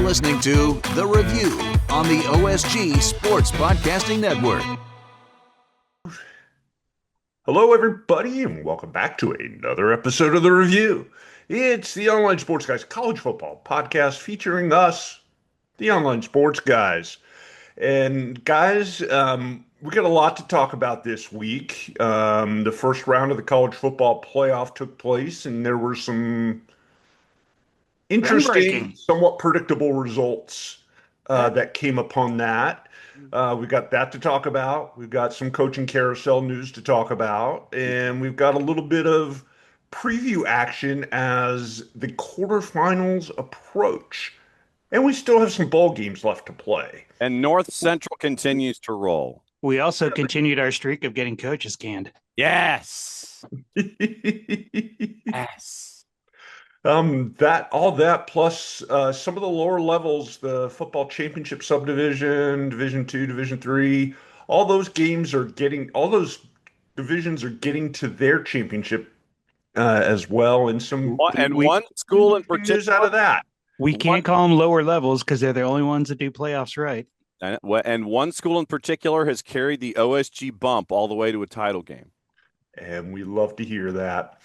listening to The Review on the OSG Sports Podcasting Network. Hello, everybody, and welcome back to another episode of The Review. It's the Online Sports Guys College Football Podcast featuring us, the Online Sports Guys. And guys, we got a lot to talk about this week. The first round of the college football playoff took place, and there were some interesting, somewhat predictable results that came upon that. We've got that to talk about. We've got some coaching carousel news to talk about, and we've got a little bit of preview action as the quarterfinals approach. And we still have some bowl games left to play. And North Central continues to roll. We also continued our streak of getting coaches canned. Yes. Yes. All that plus some of the lower levels, the football championship subdivision, Division II, Division III, all those divisions are getting to their championship as well. And one school in particular out of that. We can't call them lower levels because they're the only ones that do playoffs right. And one school in particular has carried the OSG bump all the way to a title game. And we love to hear that.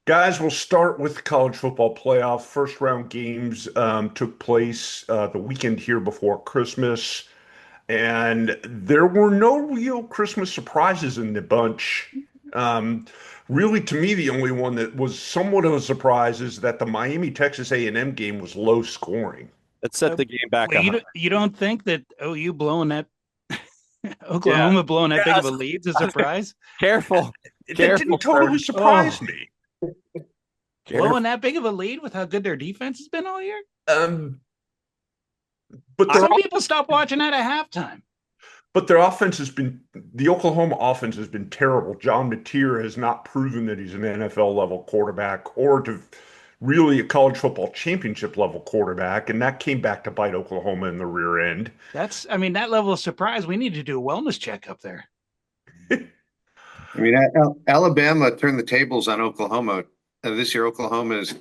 Guys, we'll start with the college football playoff. First round games took place the weekend here before Christmas. And there were no real Christmas surprises in the bunch. Really, to me, the only one that was somewhat of a surprise is that the Miami-Texas A&M game was low scoring. That set the game back up. You don't think that OU blowing that Oklahoma blowing that big of a lead is a surprise? Careful. That didn't totally surprise me. Blowing that big of a lead with how good their defense has been all year? But some people stop watching that at halftime. But their offense the Oklahoma offense has been terrible. John Mateer has not proven that he's an NFL level quarterback or really a college football championship level quarterback. And that came back to bite Oklahoma in the rear end. That level of surprise, we need to do a wellness check up there. Alabama turned the tables on Oklahoma. This year, Oklahoma has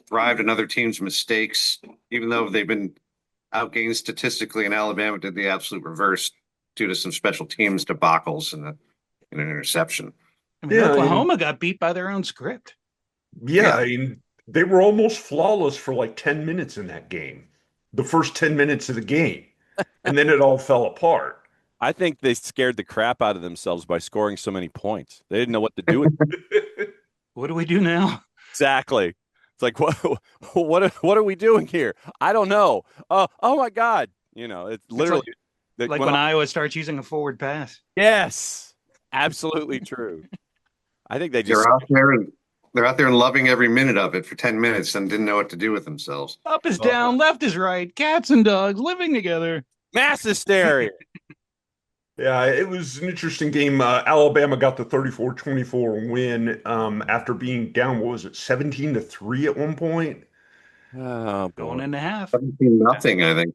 thrived on other teams' mistakes, even though they've been outgained statistically, and Alabama did the absolute reverse due to some special teams debacles and an interception. Oklahoma got beat by their own script. Yeah, they were almost flawless for like 10 minutes in that game, the first 10 minutes of the game, and then it all fell apart. I think they scared the crap out of themselves by scoring so many points. They didn't know what to do with it. What do we do now? Exactly. It's like, what are we doing here? I don't know. Oh my God. It's literally like when Iowa starts using a forward pass. Yes, absolutely true. I think they're out there and loving every minute of it for 10 minutes and didn't know what to do with themselves. Up is down, left is right, cats and dogs living together. Mass hysteria. Yeah, it was an interesting game. Alabama got the 34-24 win after being down, 17-3 at one point? Going into half. 17-0, I think.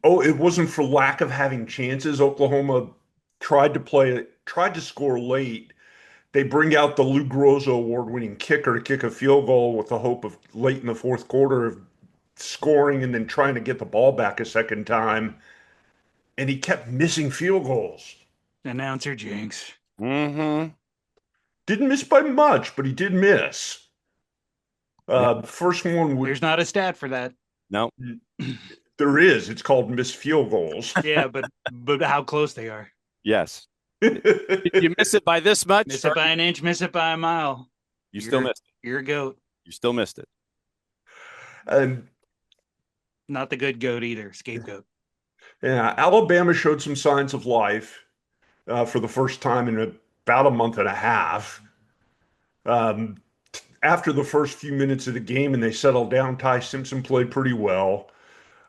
It wasn't for lack of having chances. Oklahoma tried to score late. They bring out the Lou Groza award-winning kicker to kick a field goal with the hope of late in the fourth quarter of scoring and then trying to get the ball back a second time. And he kept missing field goals. Announcer jinx. Mm-hmm. Didn't miss by much, but he did miss. The first one there's not a stat for that. No. There is. It's called missed field goals. Yeah, but how close they are. Yes. You miss it by this much? Miss it by an inch, miss it by a mile. You still missed it. You're a goat. You still missed it. And not the good goat either. Scapegoat. Yeah, Alabama showed some signs of life for the first time in about a month and a half. After the first few minutes of the game and they settled down, Ty Simpson played pretty well.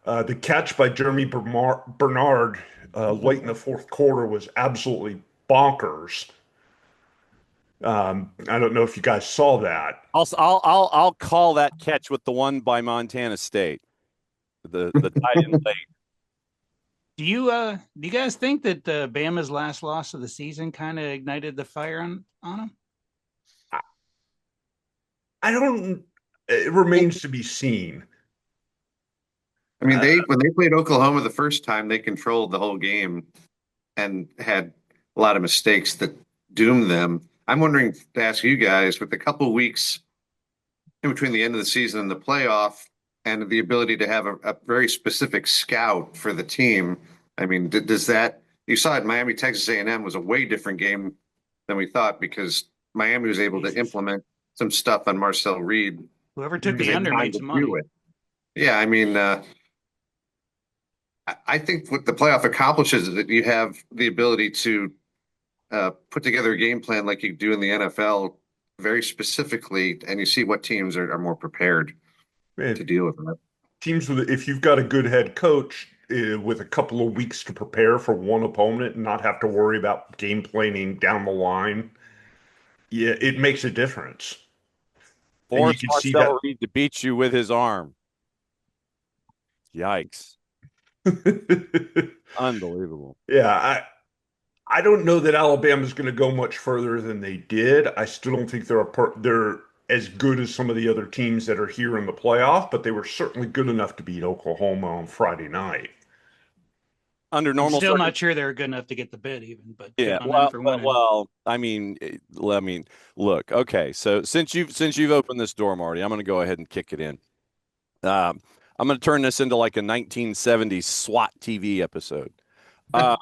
The catch by Jeremy Bernard late in the fourth quarter was absolutely bonkers. I don't know if you guys saw that. I'll call that catch with the one by Montana State. The tight end late. Do you guys think that Bama's last loss of the season kind of ignited the fire on them? I don't. It remains to be seen. I mean, when they played Oklahoma the first time, they controlled the whole game and had a lot of mistakes that doomed them. I'm wondering to ask you guys, with a couple of weeks in between the end of the season and the playoff, and the ability to have a very specific scout for the team. I mean, does that you saw it? Miami Texas A&M was a way different game than we thought because Miami was able to implement some stuff on Marcel Reed Whoever took because the they under had time made to some do money. it. Yeah, I mean, I think what the playoff accomplishes is that you have the ability to put together a game plan like you do in the NFL very specifically, and you see what teams are more prepared Man, to deal with that. teams with if you've got a good head coach with a couple of weeks to prepare for one opponent and not have to worry about game planning down the line, yeah, it makes a difference. And you Force can see Marcel that. Reed to beat you with his arm. Yikes. Unbelievable. Yeah, I don't know that Alabama's going to go much further than they did. I still don't think they're as good as some of the other teams that are here in the playoff, but they were certainly good enough to beat Oklahoma on Friday night. Under I'm normal still not circumstances. sure they're good enough to get the bid even, but Yeah, good on them for winning. I mean, look, okay. So since you've opened this door, Marty, I'm going to go ahead and kick it in. I'm going to turn this into like a 1970s SWAT TV episode. Uh,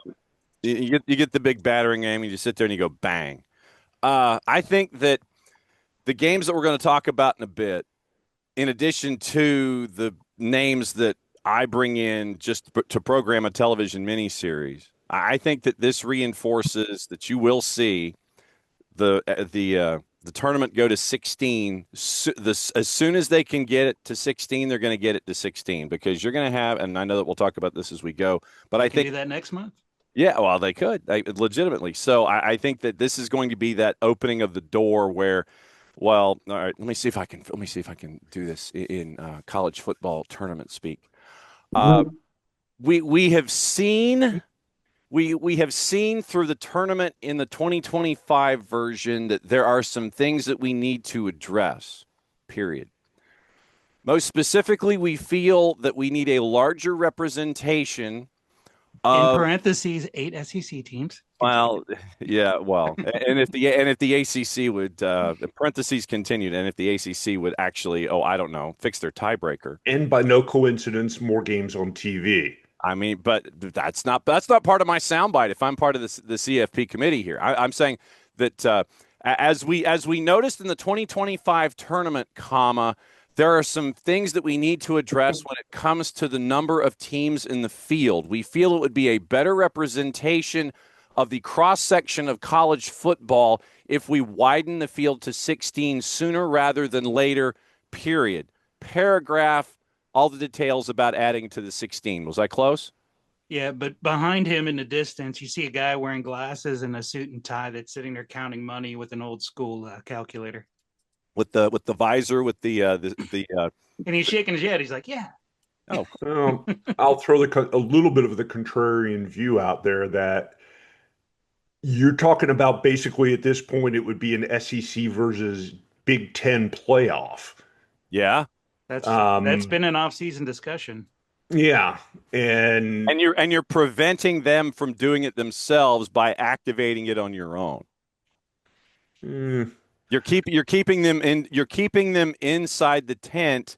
you get the big battering ram, and you sit there and you go bang. I think that the games that we're going to talk about in a bit, in addition to the names that I bring in just to program a television miniseries, I think that this reinforces that you will see the tournament go to 16. As soon as they can get it to 16, they're going to get it to 16 because you're going to have, and I know that we'll talk about this as we go, but I Can think do that next month. yeah, well, they could legitimately. So I think that this is going to be that opening of the door where, well, all right. Let me see if I can do this in college football tournament speak. We have seen we have seen through the tournament in the 2025 version that there are some things that we need to address. Period. Most specifically, we feel that we need a larger representation In of parentheses, 8 SEC teams. well, yeah, well, and if the ACC would parentheses continued, and if the ACC would actually, oh, I don't know, fix their tiebreaker. And by no coincidence, more games on TV. I mean, but that's not part of my soundbite. If I'm part of the CFP committee here, I'm saying that as we noticed in the 2025 tournament, there are some things that we need to address when it comes to the number of teams in the field. We feel it would be a better representation of the cross section of college football if we widen the field to 16 sooner rather than later. Period. Paragraph. All the details about adding to the 16. Was I close? Yeah, but behind him in the distance, you see a guy wearing glasses and a suit and tie that's sitting there counting money with an old school calculator. With the visor, with the and he's shaking his head. He's like, "Yeah." Oh, I'll throw a little bit of the contrarian view out there that you're talking about basically at this point it would be an SEC versus Big Ten playoff. yeah. That's been an off-season discussion. Yeah, and you're preventing them from doing it themselves by activating it on your own. You're keeping them inside the tent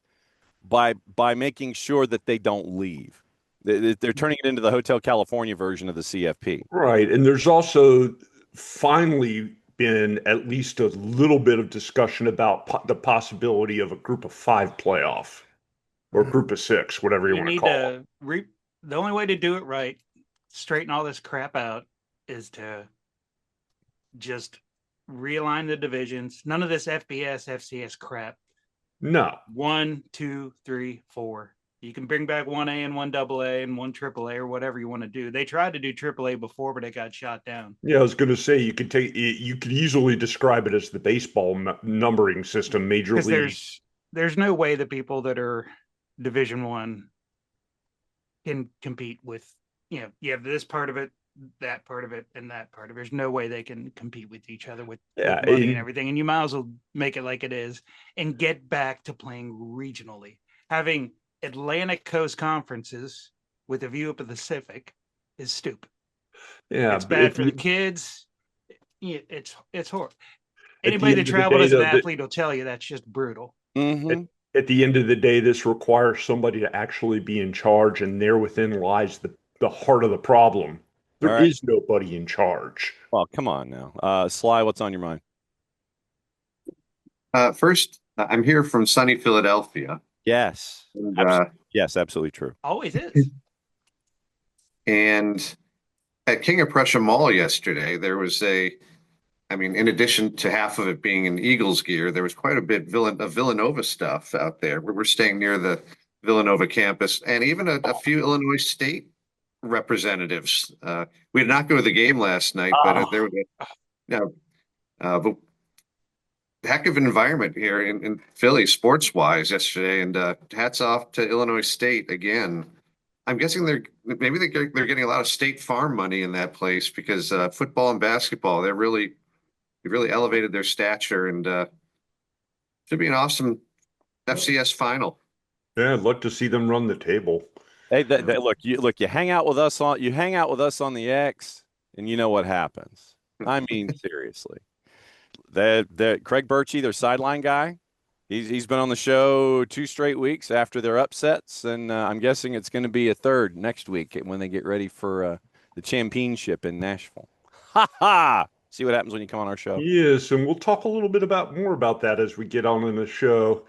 by making sure that they don't leave. They're turning it into the Hotel California version of the CFP. Right, and there's also finally been at least a little bit of discussion about the possibility of a group of 5 playoff or group of 6, whatever you want to call it. The only way to do it right, straighten all this crap out, is to just realign the divisions. None of this FBS, FCS crap. No. 1, 2, 3, 4. You can bring back 1A and 1 AA and 1 AAA or whatever you want to do. They tried to do AAA before, but it got shot down. Yeah, I was going to say you could easily describe it as the baseball numbering system, Major League. There's no way the people that are Division I can compete with, you have this part of it, that part of it, and that part of it. There's no way they can compete with each other with money and everything. And you might as well make it like it is and get back to playing regionally. Having Atlantic Coast conferences with a view of the Pacific is stupid. Yeah, It's but bad for the kids. It's horrible. at the Anybody end that of the traveled day, as an though, athlete will tell you that's just brutal. Mm-hmm. at the end of the day, this requires somebody to actually be in charge, and there within lies the heart of the problem. All There right. is nobody in charge. Well, come on now. Sly, what's on your mind? First, I'm here from sunny Philadelphia. Yes. And, Yes, absolutely true. Always is. and at King of Prussia Mall yesterday, there was in addition to half of it being in Eagles gear, there was quite a bit of Villanova stuff out there. We're staying near the Villanova campus, and even a few Illinois State representatives. We did not go to the game last night, but there was but heck of an environment here in Philly, sports wise, yesterday. And hats off to Illinois State again. I'm guessing they're getting a lot of State Farm money in that place because football and basketball, they really elevated their stature, and should be an awesome FCS final. Yeah, I'd like to see them run the table. Hey, look, you hang out with us on the X, and you know what happens. I mean, seriously. That Craig Birchie, their sideline guy, he's been on the show 2 straight weeks after their upsets, and I'm guessing it's going to be a third next week when they get ready for the championship in Nashville. Ha ha! See what happens when you come on our show. Yes, and we'll talk a little bit more about that as we get on in the show.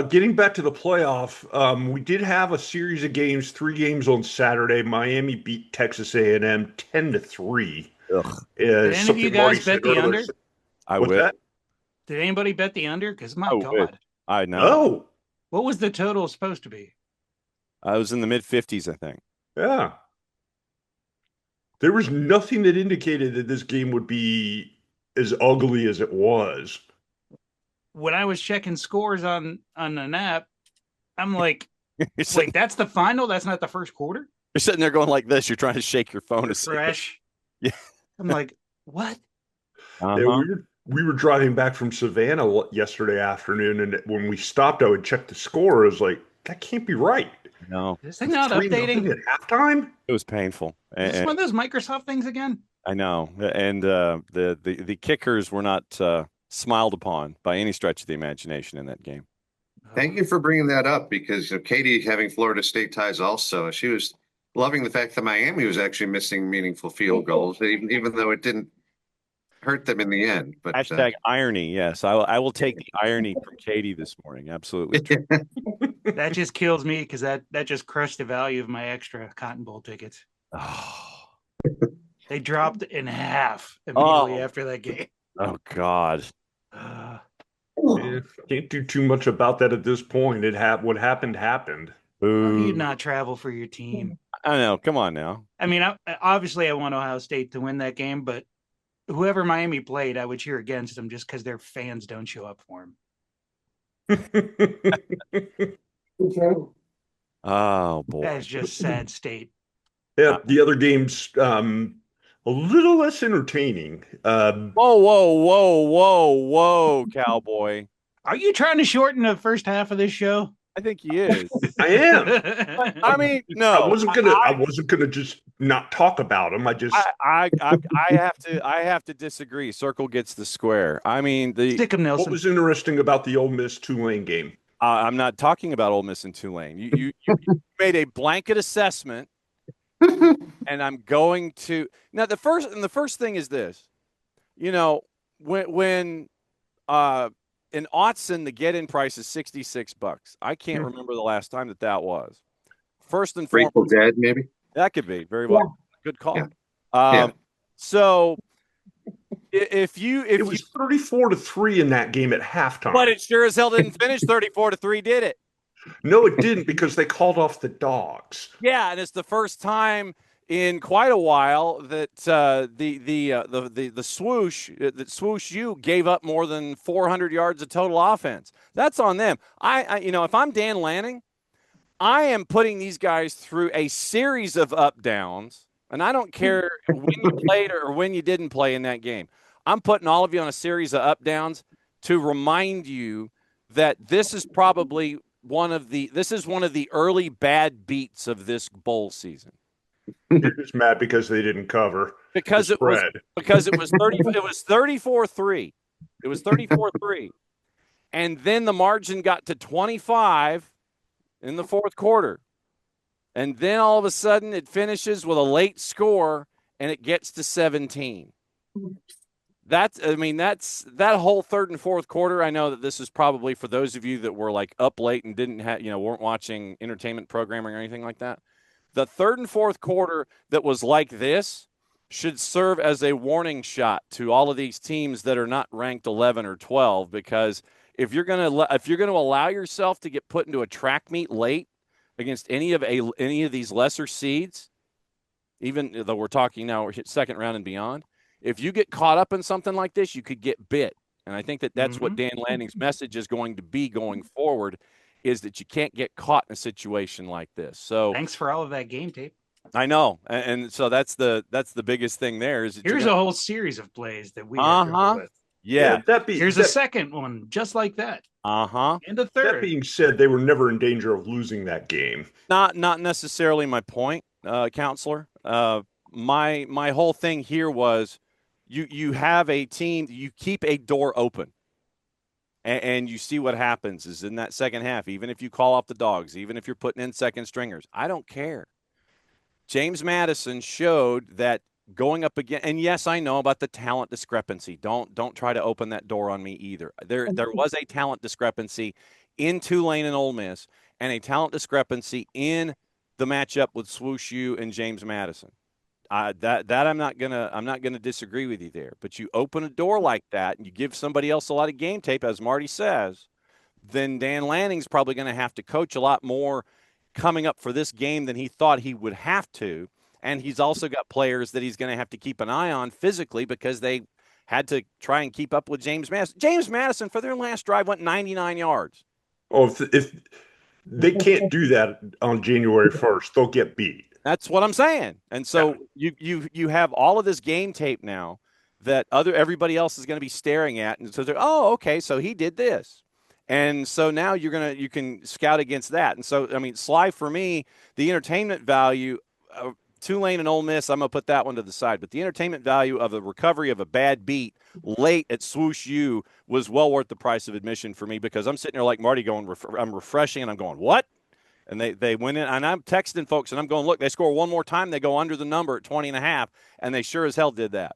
Getting back to the playoff, we did have a series of games, 3 games on Saturday. Miami beat Texas A&M 10-3. Did any of you guys bet the under? I What's would. that? Did anybody bet the under? Because my I God, would. I know. Oh, what was the total supposed to be? I was in the mid-50s, I think. yeah. There was nothing that indicated that this game would be as ugly as it was. When I was checking scores on an app, I'm like, You're wait, that's the final? That's not the first quarter? sitting there going like this. You're trying to shake your phone to see. Fresh. Yeah. I'm like, what? Uh-huh. Yeah, we were driving back from Savannah yesterday afternoon, and when we stopped, I would check the score. I was like, that can't be right. No, Is this thing not 3-0 updating? at halftime? it was painful. Is this one of those Microsoft things again? I know, and the kickers were not smiled upon by any stretch of the imagination in that game. Thank you for bringing that up, because Katie, having Florida State ties also, she was loving the fact that Miami was actually missing meaningful field goals, even though it didn't hurt them in the end. But Hashtag irony. Yes, I will take the irony from Katie this morning. Absolutely true. That just kills me because that just crushed the value of my extra Cotton Bowl tickets. Oh, They dropped in half immediately Oh. after that game. oh God. Yeah, can't do too much about that at this point. What happened happened. How do you Boo. not travel for your team? I know. Come on now. I mean, obviously I want Ohio State to win that game, but whoever Miami played, I would cheer against them just because their fans don't show up for them. Oh boy. That's just sad state. Yeah, the other game's a little less entertaining. Whoa, cowboy. Are you trying to shorten the first half of this show? I think he is. I am. I mean, no. I wasn't gonna just not talk about them. I have to disagree. Circle gets the square. I mean, Stick 'em, What Nelson. was interesting about the Ole Miss Tulane game? I'm not talking about Ole Miss and Tulane. You made a blanket assessment, and I'm going to now. The first thing is this. You know, when in Autzen, the get-in price is $66. I can't remember the last time that was. First and foremost, Grateful Dead, maybe. that could be very well. Good call. Yeah. So if It was 34-3 in that game at halftime. but it sure as hell didn't finish 34-3, did it? No, it didn't, because they called off the dogs. Yeah, and it's the first time in quite a while that the swoosh you gave up more than 400 yards of total offense. That's on them. I if I'm Dan Lanning, I am putting these guys through a series of up downs, and I don't care when you played or when you didn't play in that game. I'm putting all of you on a series of up downs to remind you that this is probably one of the early bad beats of this bowl season. You're just mad because they didn't cover Because the it was spread. 34-3. It was 34-3. And then the margin got to 25 in the fourth quarter. And then all of a sudden it finishes with a late score and it gets to 17. That's that whole third and fourth quarter. I know that this is probably for those of you that were like up late and weren't watching entertainment programming or anything like that. The third and fourth quarter that was like this should serve as a warning shot to all of these teams that are not ranked 11 or 12, because if you're going to allow yourself to get put into a track meet late against any of these lesser seeds, even though we're talking now we're second round and beyond, if you get caught up in something like this, you could get bit. And I think that's what Dan Lanning's message is going to be going forward, is that you can't get caught in a situation like this. So thanks for all of that game tape. I know, and so that's the biggest thing there. Is here's a whole series of plays that we had trouble with. Yeah. Here's a second one just like that. And a third. That being said, they were never in danger of losing that game. Not necessarily my point, counselor. My whole thing here was you have a team, you keep a door open. And you see what happens is in that second half, even if you call off the dogs, even if you're putting in second stringers, I don't care. James Madison showed that going up again, and yes, I know about the talent discrepancy. Don't try to open that door on me either. There was a talent discrepancy in Tulane and Ole Miss, and a talent discrepancy in the matchup with Swoosh U and James Madison. That I'm not gonna disagree with you there. But you open a door like that, and you give somebody else a lot of game tape, as Marty says, then Dan Lanning's probably going to have to coach a lot more coming up for this game than he thought he would have to. And he's also got players that he's going to have to keep an eye on physically because they had to try and keep up with James Madison. James Madison, for their last drive, went 99 yards. Oh, if they can't do that on January 1st, they'll get beat. That's what I'm saying. And so you have all of this game tape now that everybody else is going to be staring at, and so they're, oh, okay, so he did this. And so now you can scout against that. And so, I mean, Sly, for me, the entertainment value of Tulane and Ole Miss, I'm going to put that one to the side. But the entertainment value of the recovery of a bad beat late at Swoosh U was well worth the price of admission for me, because I'm sitting there like Marty going, I'm refreshing, and I'm going, what? And they went in, and I'm texting folks, and I'm going, look, they score one more time, they go under the number at 20.5, and they sure as hell did that.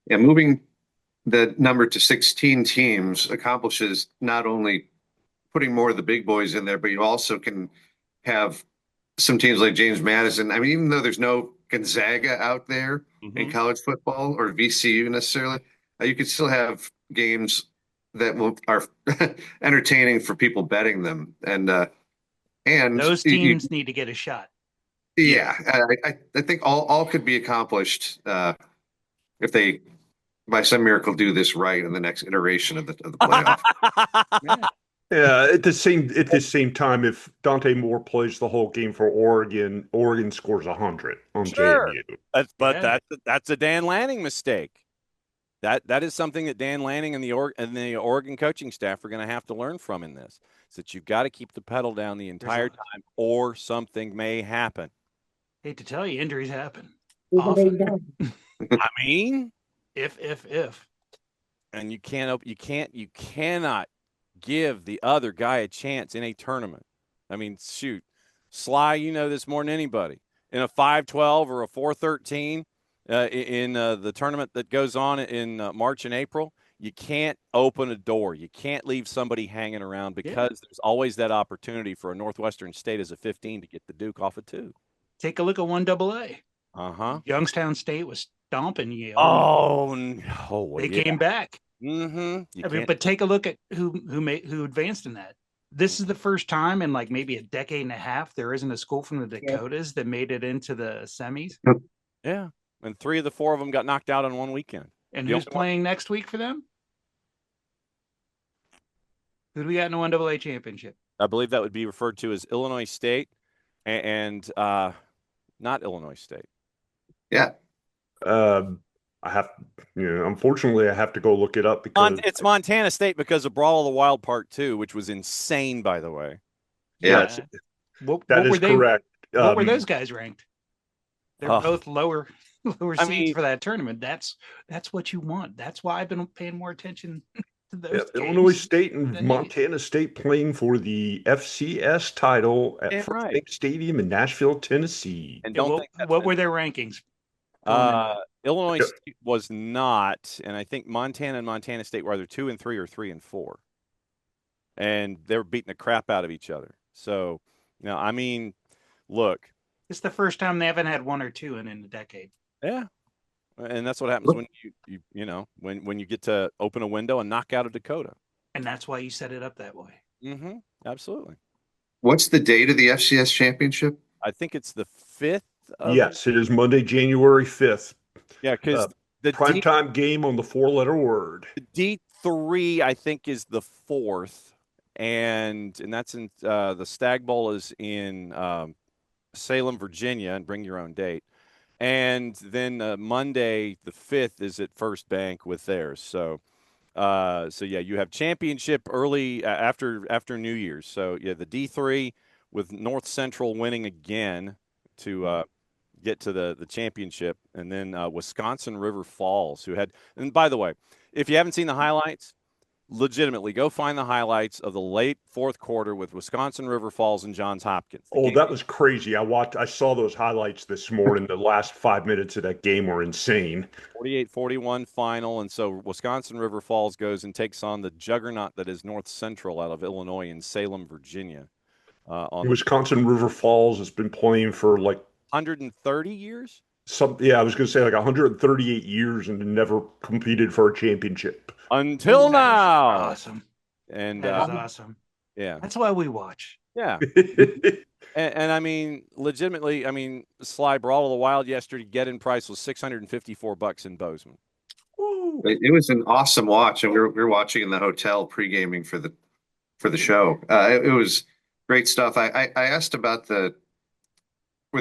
Yeah, moving the number to 16 teams accomplishes not only putting more of the big boys in there, but you also can have some teams like James Madison. I mean, even though there's no Gonzaga out there in college football or VCU necessarily, you could still have games that are entertaining for people betting them. And those teams need to get a shot. Yeah, I think all could be accomplished if they, by some miracle, do this right in the next iteration of the playoff. Yeah, at the same time, if Dante Moore plays the whole game for Oregon, Oregon scores 100 on JMU. That's a Dan Lanning mistake. That is something that Dan Lanning and the Oregon coaching staff are going to have to learn from in this. Is that you've got to keep the pedal down the entire time, or something may happen. Hate to tell you, injuries happen often. I mean, if, and you cannot give the other guy a chance in a tournament. I mean, shoot, Sly, you know this more than anybody. In a 5-12 or a 4-13 in the tournament that goes on in March and April, you can't open a door. You can't leave somebody hanging around, because there's always that opportunity for a Northwestern State as a 15 to get the Duke off of 2. Take a look at 1AA. Youngstown State was stomping Yale. Oh, no. They came back. Mm-hmm. But take a look at who advanced in that. This is the first time in like maybe a decade and a half there isn't a school from the Dakotas that made it into the semis. Yeah, and 3 of the 4 of them got knocked out on one weekend. And who's playing next week for them? Who do we got in the 1AA championship? I believe that would be referred to as Illinois State and not Illinois State. Yeah. Unfortunately, I have to go look it up because It's Montana State because of Brawl of the Wild Part 2, which was insane, by the way. Yeah. yes, What that were is they? correct. What were those guys ranked? They're Oh, both lower I seeds mean, for that tournament. That's what you want. That's why I've been paying more attention to those Illinois games State and than these. Montana State playing for the FCS title at damn First right. Bank Stadium in Nashville, Tennessee. And Yeah, don't think that's what were their rankings? Illinois Yeah. State was not, and I think Montana and Montana State were either 2 and 3 or 3 and 4, and they were beating the crap out of each other. So, I mean, look, It's the first time they haven't had one or two in a decade. yeah, and that's what happens when when you get to open a window and knock out a Dakota. And that's why you set it up that way. Mm-hmm. Absolutely. What's the date of the FCS championship? I think it's the 5th of Yes, it is Monday, January 5th. yeah, because the Primetime game on the four-letter word. D3 I think is the 4th, and that's in the Stag Bowl is in Salem, Virginia, and bring your own date. And then Monday the 5th is at First Bank with theirs. So yeah, you have championship early after New Year's. So yeah, the D3 with North Central winning again to get to the championship, and then Wisconsin River Falls, who had. And by the way, if you haven't seen the highlights, legitimately go find the highlights of the late fourth quarter with Wisconsin River Falls and Johns Hopkins. That was crazy. I saw those highlights this morning. The last 5 minutes of that game were insane. 48-41 final, and so Wisconsin River Falls goes and takes on the juggernaut that is North Central out of Illinois in Salem, Virginia. Wisconsin River Falls has been playing for like 130 years. I was going to say like 138 years and never competed for a championship Until now. Awesome. And that is awesome. Yeah. That's why we watch. Yeah. and I mean, legitimately, Sly Brawl of the Wild yesterday, get-in price was $654 in Bozeman. It was an awesome watch, and we were watching in the hotel pre-gaming for the show. It was great stuff. I asked about where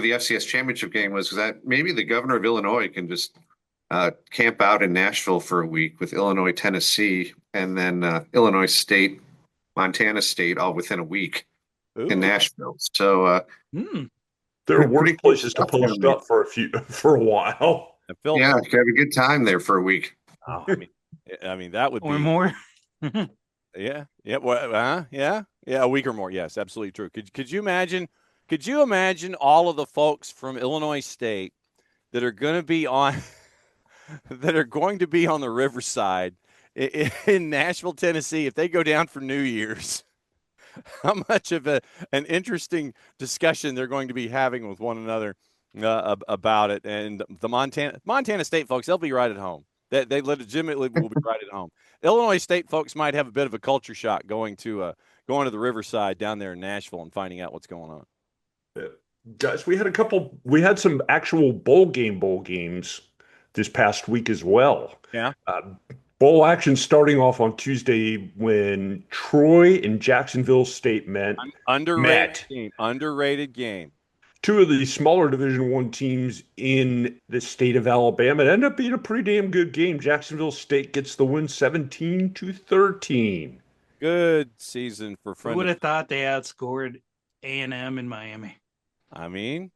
the FCS championship game was, because maybe the governor of Illinois can just camp out in Nashville for a week with Illinois, Tennessee, and then Illinois State, Montana State, all within a week in Nashville. So there are worse places to post up for a while. Yeah, have a good time there for a week. Oh, I mean that would or be more. Yeah. Well, yeah, a week or more. Yes, absolutely true. Could you imagine? Could you imagine all of the folks from Illinois State that are going to be on the Riverside in Nashville, Tennessee, if they go down for New Year's? How much of an interesting discussion they're going to be having with one another about it? And the Montana State folks, they'll be right at home. They legitimately will be right at home. Illinois State folks might have a bit of a culture shock going to the Riverside down there in Nashville and finding out what's going on. Guys, we had some actual bowl games this past week as well. Yeah. Bowl action starting off on Tuesday when Troy and Jacksonville State met. Underrated game. Two of the smaller Division I teams in the state of Alabama. It ended up being a pretty damn good game. Jacksonville State gets the win 17-13. Good season for Who would have thought they outscored A&M in Miami? I mean,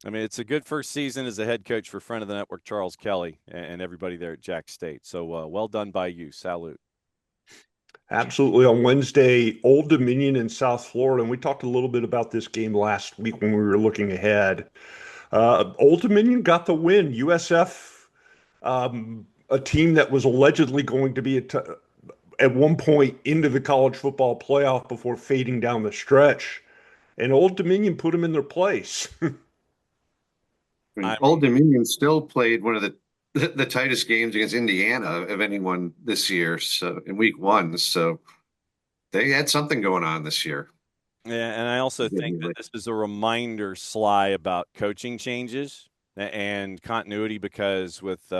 it's a good first season as a head coach for friend of the network, Charles Kelly, and everybody there at Jack State. So well done by you. Salute. Absolutely. On Wednesday, Old Dominion in South Florida, and we talked a little bit about this game last week when we were looking ahead. Old Dominion got the win. USF, a team that was allegedly going to be at one point into the college football playoff before fading down the stretch, and Old Dominion put them in their place. Old Dominion still played one of the tightest games against Indiana of anyone this year. So in week 1, so they had something going on this year. Yeah, and I also think that this is a reminder, Sly, about coaching changes and continuity, because with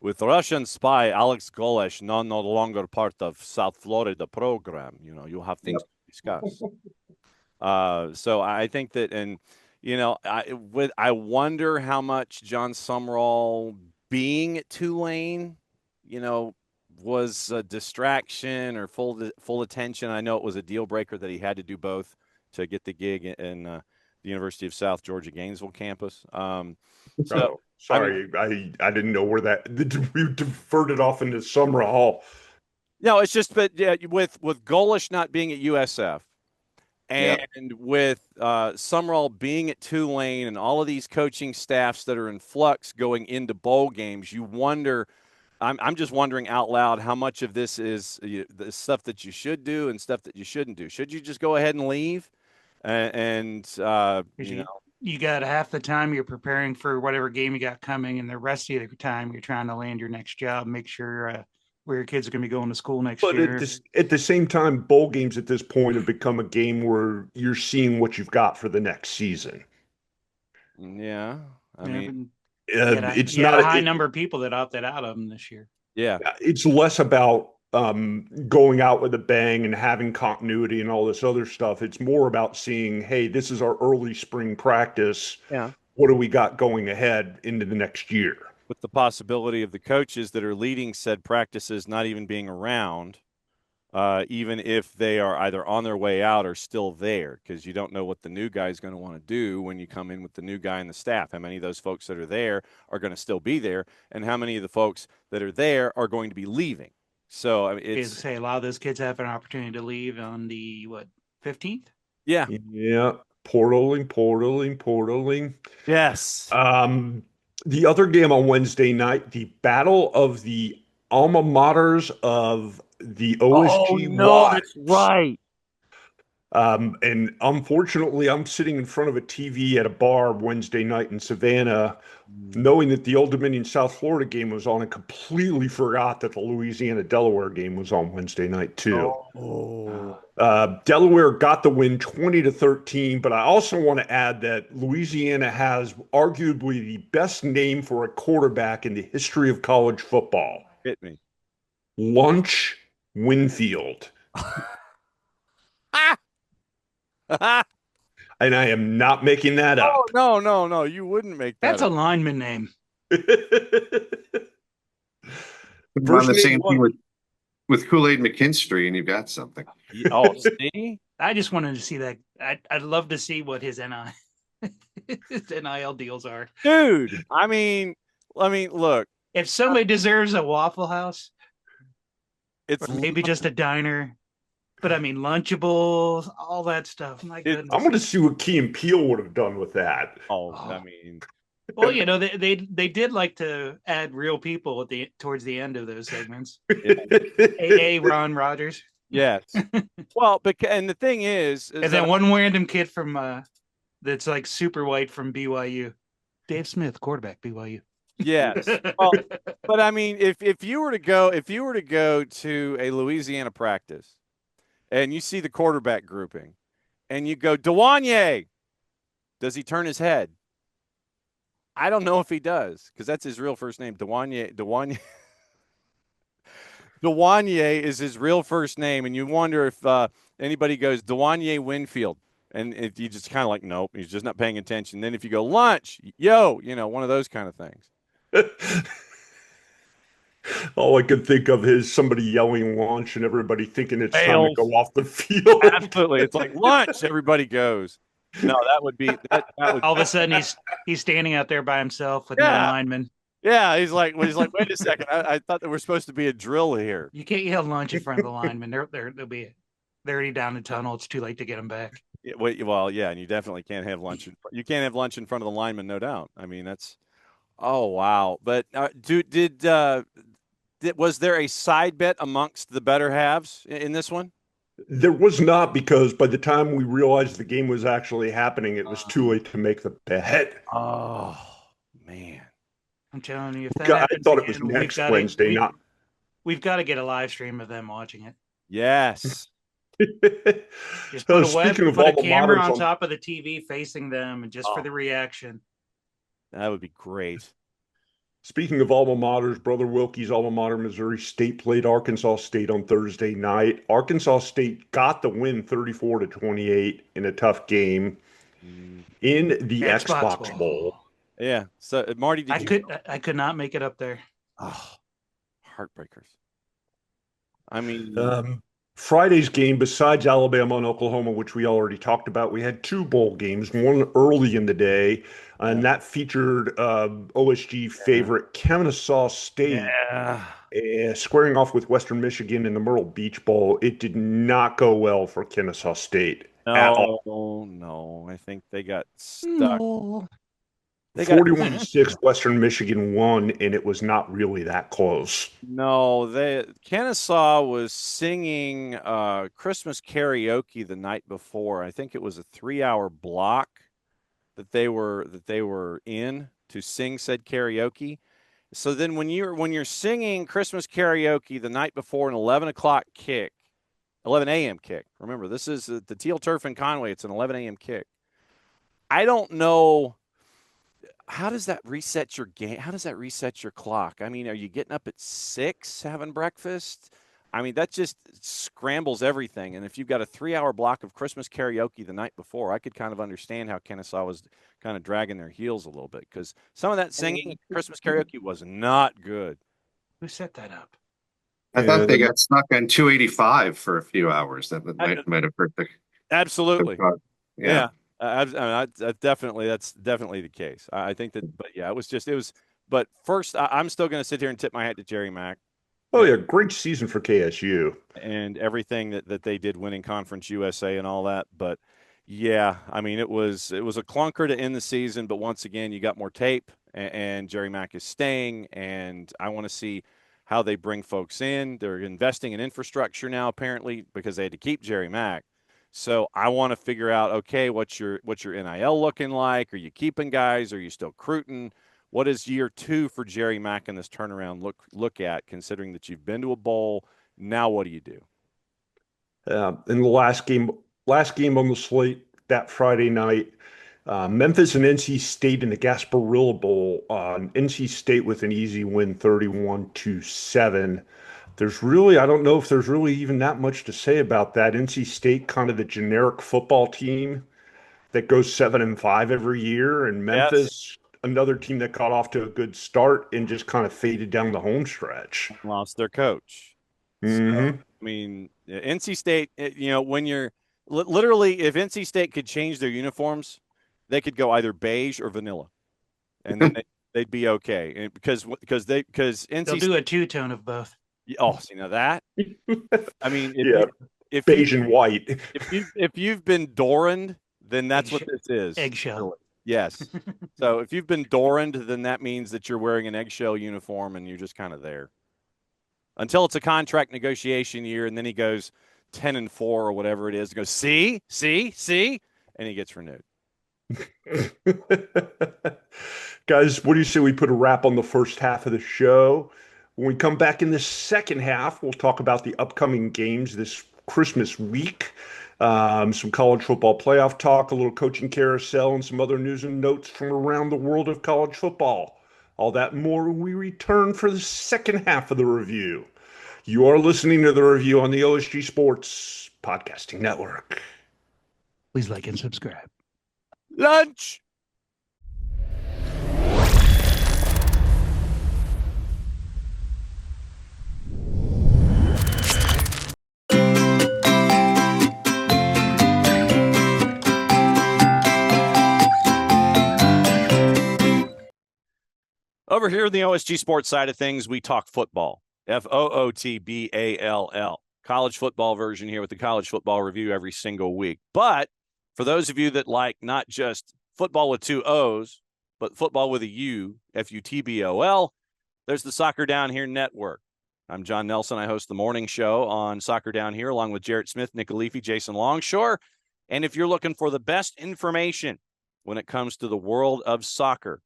Russian spy Alex Golesh no longer part of South Florida program, you have things to discuss. So I think that, and I wonder how much John Sumrall being at Tulane, was a distraction or full attention. I know it was a deal breaker that he had to do both to get the gig in the University of South Georgia Gainesville campus. So sorry, I didn't know where that we diverted off into Summer Hall. No, it's just that with Golish not being at USF and with Summerall being at Tulane and all of these coaching staffs that are in flux going into bowl games, you wonder. I'm just wondering out loud how much of this is the stuff that you should do and stuff that you shouldn't do. Should you just go ahead and leave? You got half the time you're preparing for whatever game you got coming, and the rest of the time you're trying to land your next job, make sure where your kids are going to be going to school next year. But at the same time, bowl games at this point have become a game where you're seeing what you've got for the next season. Yeah, I mean, it's not not a high number of people that opted out of them this year. Yeah, it's less about going out with a bang and having continuity and all this other stuff. It's more about seeing, hey, this is our early spring practice. Yeah. What do we got going ahead into the next year? With the possibility of the coaches that are leading said practices not even being around, even if they are either on their way out or still there, because you don't know what the new guy is going to want to do when you come in with the new guy and the staff. How many of those folks that are there are going to still be there, and how many of the folks that are there are going to be leaving? So I mean, a lot of those kids have an opportunity to leave on the 15th. Yeah. Portaling. Yes. The other game on Wednesday night, the battle of the alma maters of the OSG. Oh no, that's right. And unfortunately, I'm sitting in front of a TV at a bar Wednesday night in Savannah, knowing that the Old Dominion South Florida game was on, and completely forgot that the Louisiana Delaware game was on Wednesday night too. Delaware got the win 20-13, but I also want to add that Louisiana has arguably the best name for a quarterback in the history of college football. Hit me. Lunch Winfield. And I am not making that up. Oh, no. You wouldn't make that That's up. A lineman name. On the same team with Kool-Aid McKinstry, and you've got something. Oh, see? I just wanted to see that. I'd love to see what his NIL deals are. Dude, I mean, look. If somebody deserves a Waffle House, it's maybe just a diner. But I mean, Lunchables, all that stuff. My goodness. I'm going to see what Key and Peele would have done with that. I mean, well, they did like to add real people towards the end of those segments. A.A. Ron Rodgers. Yes. Well, and the thing is and then one random kid from that's like super white from BYU, Dave Smith, quarterback, BYU. Yes. Well, but I mean, if you were to go to a Louisiana practice, and you see the quarterback grouping, and you go, Dewanye, does he turn his head? I don't know if he does, because that's his real first name. Dewanye is his real first name, and you wonder if anybody goes, Dewanye Winfield, and if you just kind of like, nope, he's just not paying attention. Then if you go, lunch, one of those kind of things. All I could think of is somebody yelling lunch and everybody thinking it's time to go off the field. Absolutely. It's like lunch, everybody goes. No, that would be that would all of a sudden he's standing out there by himself with no lineman. Yeah, he's like, wait a second. I thought there was supposed to be a drill here. You can't yell lunch in front of the lineman. They're already down the tunnel. It's too late to get them back. Yeah, well, yeah, and you definitely can't have lunch. You can't have lunch in front of the lineman, no doubt. I mean, that's wow. But was there a side bet amongst the better halves in this one? There was not, because by the time we realized the game was actually happening, it was too late to make the bet. Oh, man. I'm telling you, if that happens I thought again, it was next Wednesday. We've got to get a live stream of them watching it. Yes. Just put a camera on top of the TV facing them, and just for the reaction. That would be great. Speaking of alma maters, Brother Wilkie's alma mater, Missouri State, played Arkansas State on Thursday night. Arkansas State got the win 34-28 in a tough game in the Xbox Bowl. Yeah. So Marty, I could not make it up there. Oh, heartbreakers. I mean, Friday's game, besides Alabama and Oklahoma, which we already talked about, we had two bowl games, one early in the day, and that featured OSG favorite Kennesaw State yeah. squaring off with Western Michigan in the Myrtle Beach Bowl. It did not go well for Kennesaw State at all. No. I think they got stuck. No. They got 41-6 Western Michigan won, and it was not really that close. No, Kennesaw was singing Christmas karaoke the night before. I think it was a 3-hour block that they were in to sing said karaoke. So then when you're singing Christmas karaoke the night before an 11 a.m. kick. Remember, this is the Teal Turf in Conway. It's an 11 a.m. kick. I don't know. How does that reset your game? How does that reset your clock? I mean, are you getting up at 6 having breakfast? I mean, that just scrambles everything. And if you've got a 3-hour block of Christmas karaoke the night before, I could kind of understand how Kennesaw was kind of dragging their heels a little bit because some of that singing Christmas karaoke was not good. Who set that up? I thought they got stuck on 285 for a few hours. That might have hurt the. Absolutely. Yeah. That's definitely the case. I think that, but yeah, but first, I'm still going to sit here and tip my hat to Jerry Mack. Oh yeah, great season for KSU and everything that they did winning Conference USA and all that. But yeah, I mean, it was a clunker to end the season, but once again, you got more tape and Jerry Mack is staying, and I want to see how they bring folks in. They're investing in infrastructure now, apparently, because they had to keep Jerry Mack. So I want to figure out, okay, what's your NIL looking like? Are you keeping guys? Are you still recruiting? What does year 2 for Jerry Mack in this turnaround look at, considering that you've been to a bowl? Now what do you do? In the last game on the slate that Friday night, Memphis and NC State in the Gasparilla Bowl. NC State with an easy win, 31-7. I don't know if there's really even that much to say about that. NC State, kind of the generic football team that goes 7-5 every year, and Memphis, another team that got off to a good start and just kind of faded down the home stretch. Lost their coach. Mm-hmm. So, I mean, NC State, when you're literally, if NC State could change their uniforms, they could go either beige or vanilla, and then they'd be okay. And because NC they'll do a two-tone of both. Oh, see now that. I mean, if beige and white. If you've been Doraned, then that's what this is. Eggshell. Yes. So if you've been Doraned, then that means that you're wearing an eggshell uniform and you're just kind of there until it's a contract negotiation year, and then he goes 10-4 or whatever it is. Goes see, and he gets renewed. Guys, what do you say we put a wrap on the first half of the show? When we come back in the second half, we'll talk about the upcoming games this Christmas week, some college football playoff talk, a little coaching carousel, and some other news and notes from around the world of college football. All that and more when we return for the second half of the review. You are listening to the review on the OSG Sports Podcasting Network. Please like and subscribe. Lunch. Over here in the OSG Sports side of things, we talk football. FOOTBALL. College football version here with the college football review every single week. But for those of you that like not just football with 2 O's, but football with a U, FUTBOL, there's the Soccer Down Here Network. I'm John Nelson. I host the morning show on Soccer Down Here along with Jarrett Smith, Nick Alifi, Jason Longshore. And if you're looking for the best information when it comes to the world of soccer,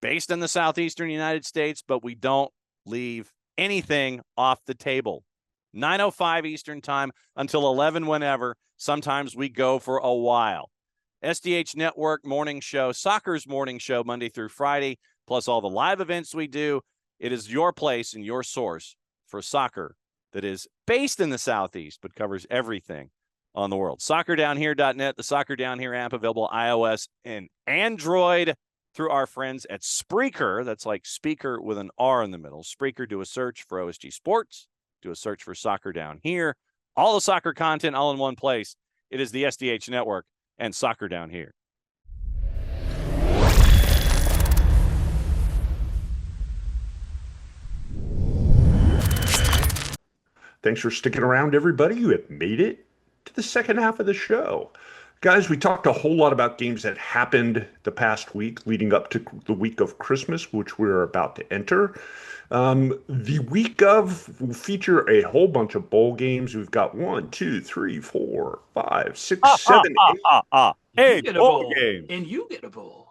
based in the southeastern United States, but we don't leave anything off the table. 9:05 Eastern time until 11 whenever. Sometimes we go for a while. SDH Network morning show, soccer's morning show, Monday through Friday, plus all the live events we do. It is your place and your source for soccer that is based in the Southeast, but covers everything on the world. SoccerDownHere.net, the Soccer Down Here app, available iOS and Android. through our friends at Spreaker. That's like speaker with an R in the middle. Spreaker, do a search for OSG Sports, do a search for Soccer Down Here. All the soccer content all in one place. It is the SDH Network and Soccer Down Here. Thanks for sticking around, everybody. You have made it to the second half of the show. Guys, we talked a whole lot about games that happened the past week leading up to the week of Christmas, which we're about to enter. The week of will feature a whole bunch of bowl games. We've got 1, 2, 3, 4, 5, 6, 7, 8. Hey, You get a bowl bowl, game. and you get a bowl.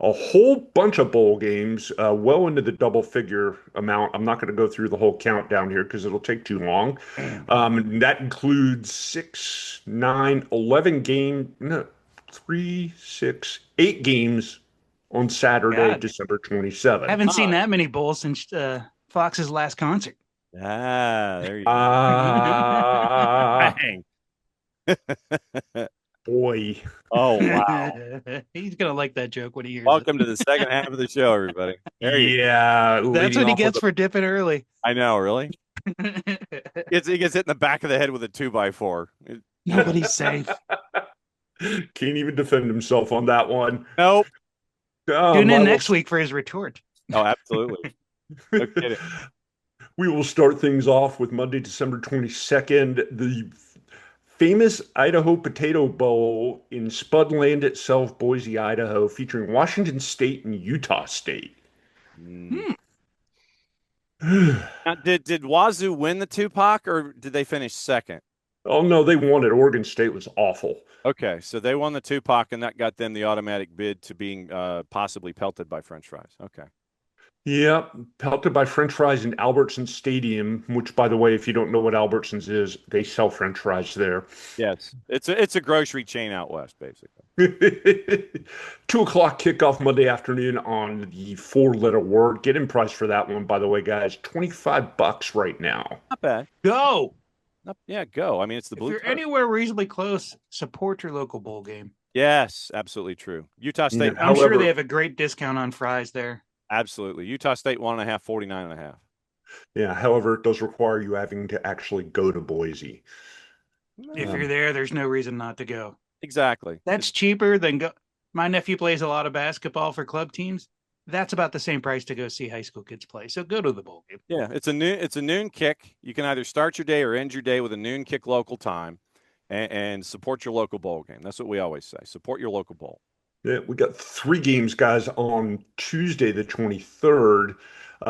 A whole bunch of bowl games, well into the double figure amount. I'm not going to go through the whole countdown here because it'll take too long. That includes 6, 9, 11 game, no, 3, 6, 8 games on Saturday, God. December 27th. I haven't seen that many bowls since Fox's last concert. There you go. Bang. Boy. Oh, wow. He's gonna like that joke when he hears Welcome to the second half of the show, everybody. Yeah. it. That's what he gets for dipping early. I know, really. He gets hit in the back of the head with a 2x4. Nobody's safe. Can't even defend himself on that one. Nope. Tune in next week for his retort. Oh, absolutely. No kidding. We will start things off with Monday, December 22nd, the famous Idaho Potato Bowl in Spudland itself, Boise, Idaho, featuring Washington State and Utah State. Now, did Wazoo win the Tupac, or did they finish second? Oh, no, they won it. Oregon State was awful. Okay, so they won the Tupac, and that got them the automatic bid to being possibly pelted by French fries. Okay. Yeah, pelted by French fries in Albertson Stadium, which, by the way, if you don't know what Albertsons is, they sell French fries there. Yes, it's a grocery chain out west, basically. 2 o'clock kickoff Monday afternoon on the 4-letter word. Get in price for that one, by the way, guys. $25 right now. Not bad. Go. Yeah, go. I mean, it's the If blue. you're turf. anywhere reasonably close, support your local bowl game. Yes, absolutely true. Utah State. Yeah. I'm sure However- they have a great discount on fries there. Absolutely. Utah State 1.5, 49.5. Yeah, however, it does require you having to actually go to Boise. If you're there, there's no reason not to go. Exactly. That's cheaper than go. My nephew plays a lot of basketball for club teams. That's about the same price to go see high school kids play. So go to the bowl game. Yeah, it's a noon kick. You can either start your day or end your day with a noon kick local time, and support your local bowl game. That's what we always say. Support your local bowl. Yeah, we got 3 games, guys, on Tuesday, the 23rd.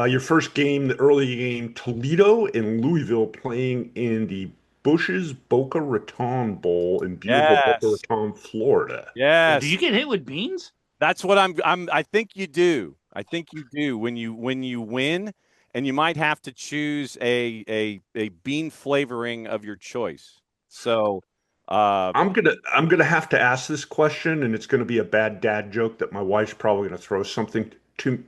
Your first game, the early game, Toledo and Louisville playing in the Bush's Boca Raton Bowl in beautiful Yes. Boca Raton, Florida. Yes. Do you get hit with beans? That's what I think you do. I think you do when you win, and you might have to choose a bean flavoring of your choice. So I'm gonna have to ask this question, and it's gonna be a bad dad joke that my wife's probably gonna throw something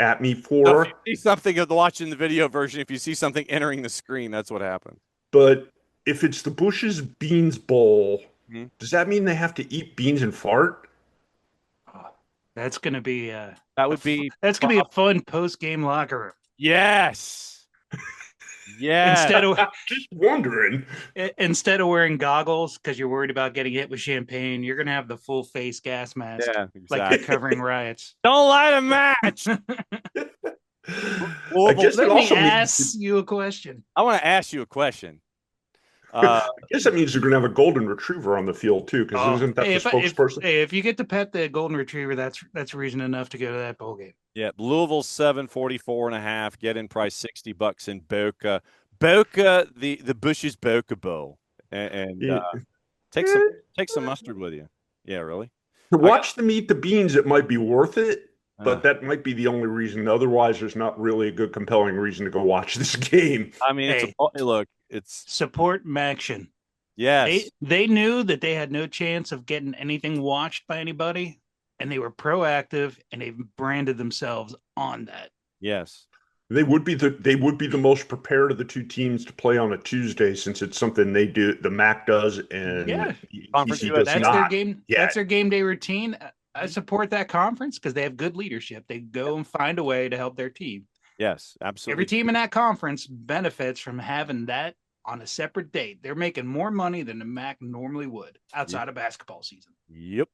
at me for. if you see something of watching the video version, if you see something entering the screen, that's what happened. But if it's the Bush's Beans Bowl, Mhm. does that mean they have to eat beans and fart? That's gonna be That would be that's gonna be a fun post game locker room. yes. Yeah. Just wondering. Instead of wearing goggles because you're worried about getting hit with champagne, you're gonna have the full face gas mask, Yeah, like exactly. you're covering riots. Don't light a match. I Well, guess it Let me also means ask you a question. I want to ask you a question. I guess that means you're gonna have a golden retriever on the field too, because isn't that Hey, the if, spokesperson? if you get to pet the golden retriever, that's reason enough to go to that bowl game. Yeah, Louisville 744.5. Get in price $60 in Boca. Boca, the Bush's Boca Bowl, and Yeah. take some mustard with you. Yeah, really. To watch them eat the beans, it might be worth it, but Uh. that might be the only reason. Otherwise, there's not really a good, compelling reason to go watch this game. I mean, Hey. it's Support Maction. yes, They knew that they had no chance of getting anything watched by anybody, and they were proactive and they branded themselves on that. yes. They would be the most prepared of the two teams to play on a Tuesday, since it's something they do. The MAC does, and Yeah. Conference EC US. does That's not. their game. Yeah. That's their game day routine. I support that conference because they have good leadership. They go and find a way to help their team. Yes, absolutely. Every team in that conference benefits from having that on a separate date. They're making more money than the MAC normally would outside of basketball season. Yep.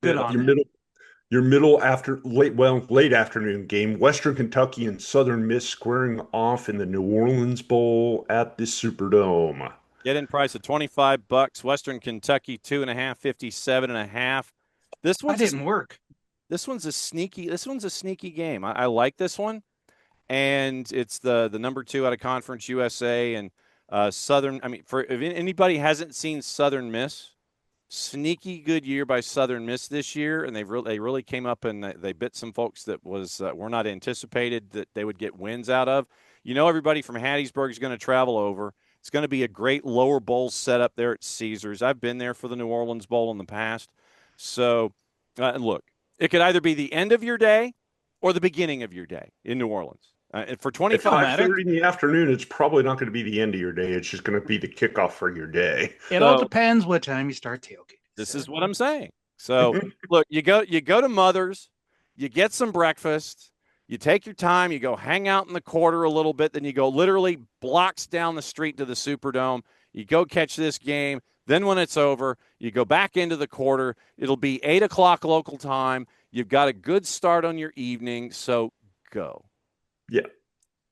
Good Yeah, on your them. late afternoon game, Western Kentucky and Southern Miss squaring off in the New Orleans Bowl at the Superdome. Get in price of $25. Western Kentucky 2.5, 57.5. This That one's didn't work. This one's a sneaky game. I like this one, and it's the number 2 out of Conference USA and Southern. I mean, if anybody hasn't seen Southern Miss, sneaky good year by Southern Miss this year, and they really came up and they bit some folks that were not anticipated that they would get wins out of. Everybody from Hattiesburg is going to travel over. It's going to be a great lower bowl setup there at Caesars. I've been there for the New Orleans Bowl in the past, so look. It could either be the end of your day or the beginning of your day in New Orleans. For 25 At 5:30 in the afternoon, it's probably not going to be the end of your day. It's just going to be the kickoff for your day. It all depends what time you start tailgating. This is what I'm saying. So, look, you go to Mother's, you get some breakfast, you take your time, you go hang out in the quarter a little bit, then you go literally blocks down the street to the Superdome. You go catch this game. Then when it's over, you go back into the quarter. It'll be 8 o'clock local time. You've got a good start on your evening, so go. Yeah,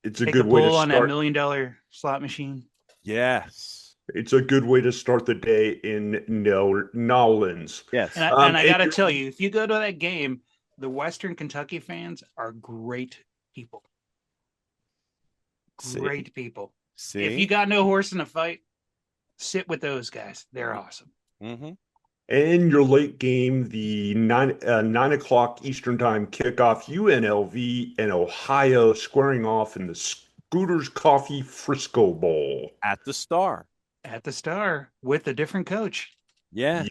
it's a Take good a way to pull on start. that $1 million slot machine. Yes. It's a good way to start the day in Nolans. Yes. And I got to tell you, if you go to that game, the Western Kentucky fans are great people. Great people. See? If you got no horse in a fight, sit with those guys. They're awesome. Mm-hmm. And your late game, the 9 o'clock Eastern Time kickoff, UNLV and Ohio squaring off in the Scooters Coffee Frisco Bowl. At the Star. At the Star with a different coach. Yeah.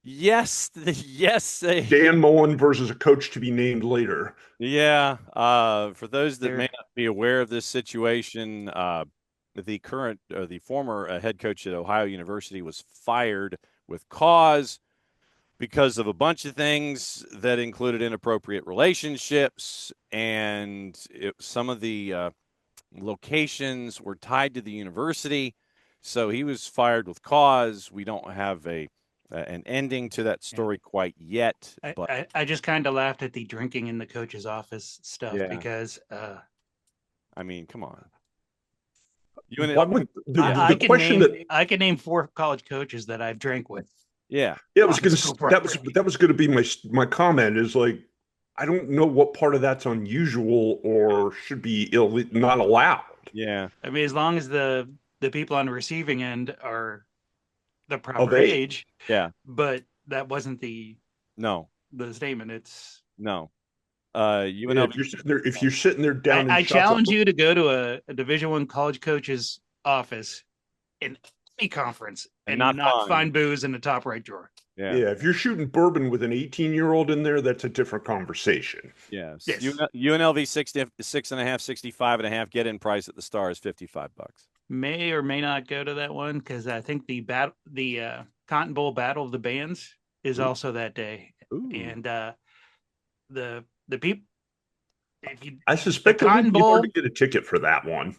Yes. Yes. Dan Mullen versus a coach to be named later. Yeah. For those that may not be aware of this situation, the former head coach at Ohio University was fired with cause because of a bunch of things that included inappropriate relationships, and some of the locations were tied to the university. So he was fired with cause. We don't have an ending to that story quite yet. But I just kind of laughed at the drinking in the coach's office stuff because I mean, come on. I can name 4 college coaches that I've drank with. Yeah, that was going to be my comment. Is like, I don't know what part of that's unusual or should be not allowed. Yeah, I mean, as long as the people on the receiving end are the proper age. Yeah, but that wasn't the statement. It's no. If you're sitting there down, I challenge you to go to a Division I college coach's office in any conference and not find booze in the top right drawer. Yeah. If you're shooting bourbon with an 18-year-old in there, that's a different conversation. Yes. UNLV 6.5, 65.5. Get in price at the Star is $55. May or may not go to that one because I think the Cotton Bowl Battle of the Bands is also that day. Ooh. And the people. I suspect it would be hard to get a ticket for that one.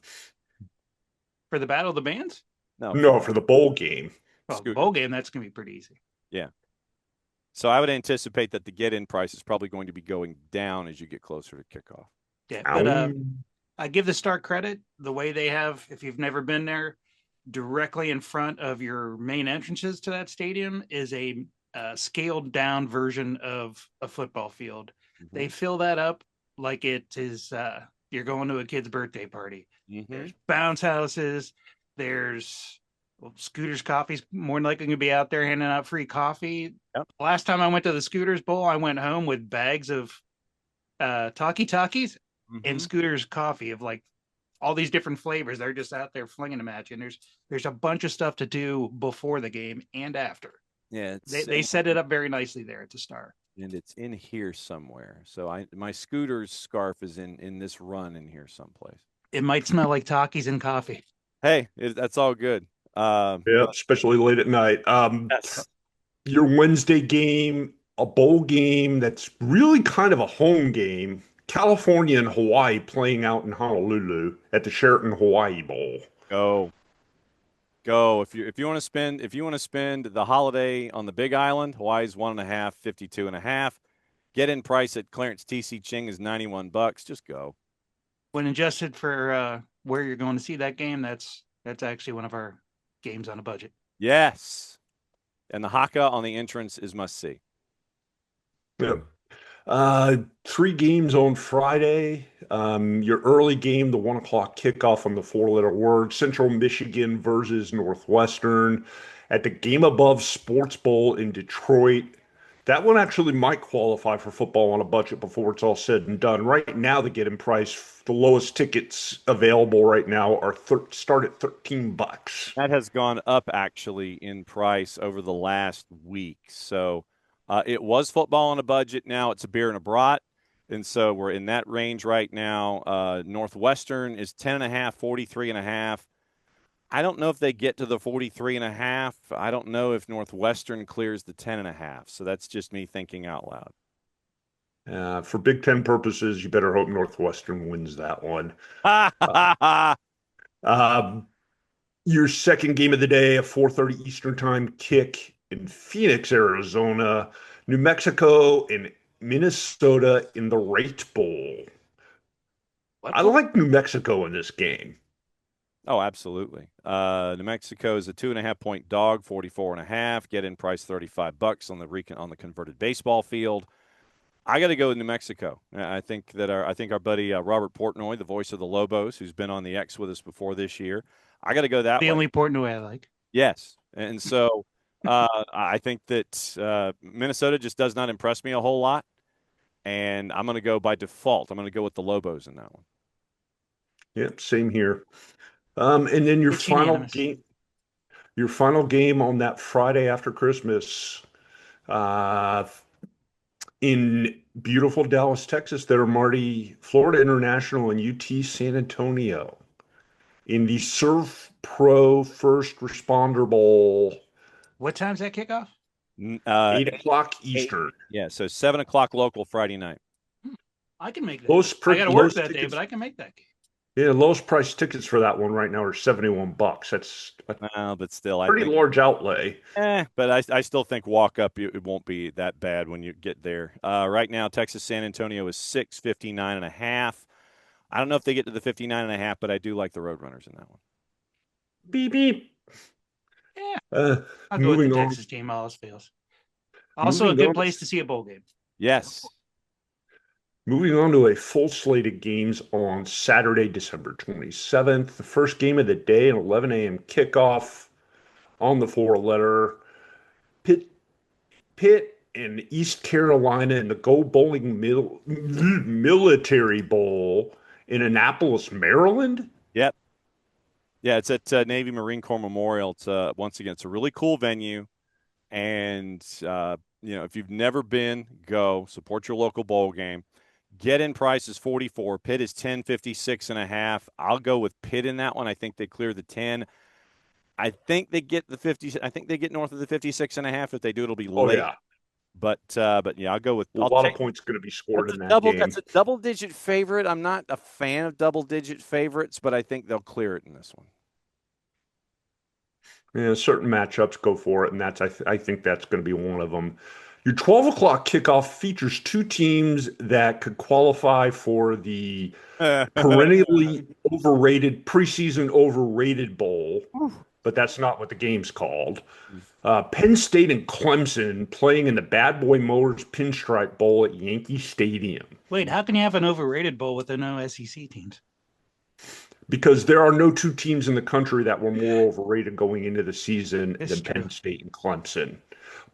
For the Battle of the Bands? No, for the bowl game. Well, the bowl game, that's going to be pretty easy. Yeah. So I would anticipate that the get-in price is probably going to be going down as you get closer to kickoff. Yeah, but I give the Star credit. The way they have, if you've never been there, directly in front of your main entrances to that stadium is a scaled-down version of a football field. Mm-hmm. They fill that up like it is you're going to a kid's birthday party. Mm-hmm. There's bounce houses. There's Scooters Coffee's more than likely going to be out there handing out free coffee. Yep. Last time I went to the Scooters Bowl, I went home with bags of Takis and Scooters Coffee of like all these different flavors. They're just out there flinging them at you. And there's a bunch of stuff to do before the game and after. Yeah, they set it up very nicely there at the Star. And it's in here somewhere. So my Scooters scarf is in this run in here someplace. It might smell like Takis and coffee. Hey, that's all good. Especially late at night. Yes. Your Wednesday game, a bowl game that's really kind of a home game. California and Hawaii playing out in Honolulu at the Sheraton Hawaii Bowl. Go. Go. If you want to spend the holiday on the Big Island, Hawaii's 1.5, 52.5. Get in price at Clarence TC Ching is $91. Just go. When adjusted for where you're going to see that game, that's actually one of our games on a budget. Yes. And the haka on the entrance is must see. Yep. Three games on Friday. Your early game, the 1 o'clock kickoff on the four-letter word, Central Michigan versus Northwestern at the Game Above Sports Bowl in Detroit. That one actually might qualify for football on a budget before it's all said and done. Right now, the get-in price, the lowest tickets available right now are start at $13. That has gone up actually in price over the last week. So it was football on a budget. Now it's a beer and a brat. And so we're in that range right now. Northwestern is 10.5, 43.5. I don't know if they get to the 43.5. I don't know if Northwestern clears the 10.5. So that's just me thinking out loud. For Big Ten purposes, you better hope Northwestern wins that one. Um, your second game of the day, a 4:30 Eastern Time kick in Phoenix, Arizona, New Mexico, and Minnesota in the Rate Bowl. What I bowl? like New Mexico in this game. Oh, absolutely. New Mexico is a 2.5-point dog, 44.5. Get in price $35 on the converted baseball field. I got to go with New Mexico. I think our buddy Robert Portnoy, the voice of the Lobos, who's been on the X with us before this year, I got to go that The way. only Portnoy I like. Yes, and so I think that Minnesota just does not impress me a whole lot, and I'm going to go by default. I'm going to go with the Lobos in that one. Yep, same here. And then It's unanimous. your final game on that Friday after Christmas, uh, in beautiful Dallas, Texas, there, Marty, Florida International and UT San Antonio in the Surf Pro First Responder Bowl, What time's that kickoff? 8 o'clock Eight. Eastern. Yeah, so 7 o'clock local Friday night. I can make that. I got to work that day, but I can make that game. Yeah, lowest price tickets for that one right now are $71. That's a But still, pretty large outlay. But I still think walk up it won't be that bad when you get there. Right now, Texas San Antonio is 659.5. I don't know if they get to the 59.5, but I do like the Roadrunners in that one. Beep beep. Yeah, Uh, I'll go with the moving on. Texas game. All else fails. Also, a Moving good on. place to see a bowl game. Yes. Moving on to a full slate of games on Saturday, December 27th. The first game of the day, an 11 a.m. kickoff on the four-letter. Pitt and East Carolina in the Go Bowling Military Bowl in Annapolis, Maryland. Yep. Yeah, it's at Navy Marine Corps Memorial. It's once again, it's a really cool venue, and if you've never been, go support your local bowl game. Get in price is 44. Pitt is 10.56.5. I'll go with Pitt in that one. I think they clear the 10. I think they get the 50. I think they get north of the 56.5. If they do, it'll be late. Yeah. But yeah, I'll go with a lot of points going to be scored in that game. That's a double-digit favorite. I'm not a fan of double-digit favorites, but I think they'll clear it in this one. Yeah, certain matchups go for it, and I think that's going to be one of them. Your 12 o'clock kickoff features two teams that could qualify for the perennially overrated preseason overrated bowl, but that's not what the game's called. Penn State and Clemson playing in the Bad Boy Motors Pinstripe Bowl at Yankee Stadium. Wait, how can you have an overrated bowl with no SEC teams? Because there are no two teams in the country that were more overrated going into the season than Penn State and Clemson.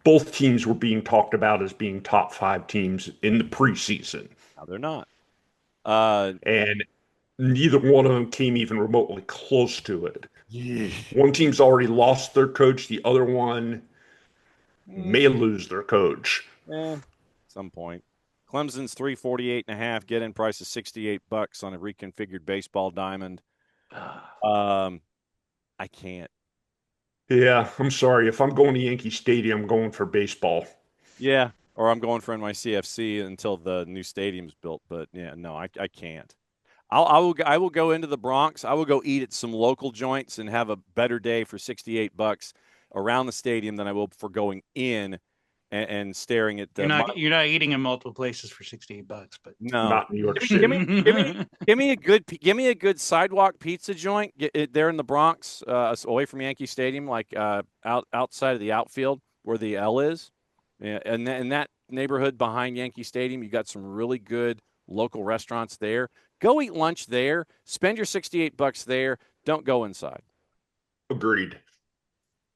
Both teams were being talked about as being top 5 teams in the preseason. No, they're not. And neither one of them came even remotely close to it. One team's already lost their coach. The other one may lose their coach. At some point. Clemson's 348.5. Get in price is $68 on a reconfigured baseball diamond. I can't. Yeah, I'm sorry. If I'm going to Yankee Stadium, I'm going for baseball. Yeah, or I'm going for NYCFC until the new stadium's built. But yeah, no, I can't. I will go into the Bronx. I will go eat at some local joints and have a better day for $68 around the stadium than I will for going in and staring at the. You're not eating in multiple places for $68, but No, Not New York give me City. give me a good sidewalk pizza joint there in the Bronx, away from Yankee Stadium, like outside of the outfield where the L is. Yeah, and in that neighborhood behind Yankee Stadium, you got some really good local restaurants there. Go eat lunch there. Spend your $68 there. Don't go inside. Agreed.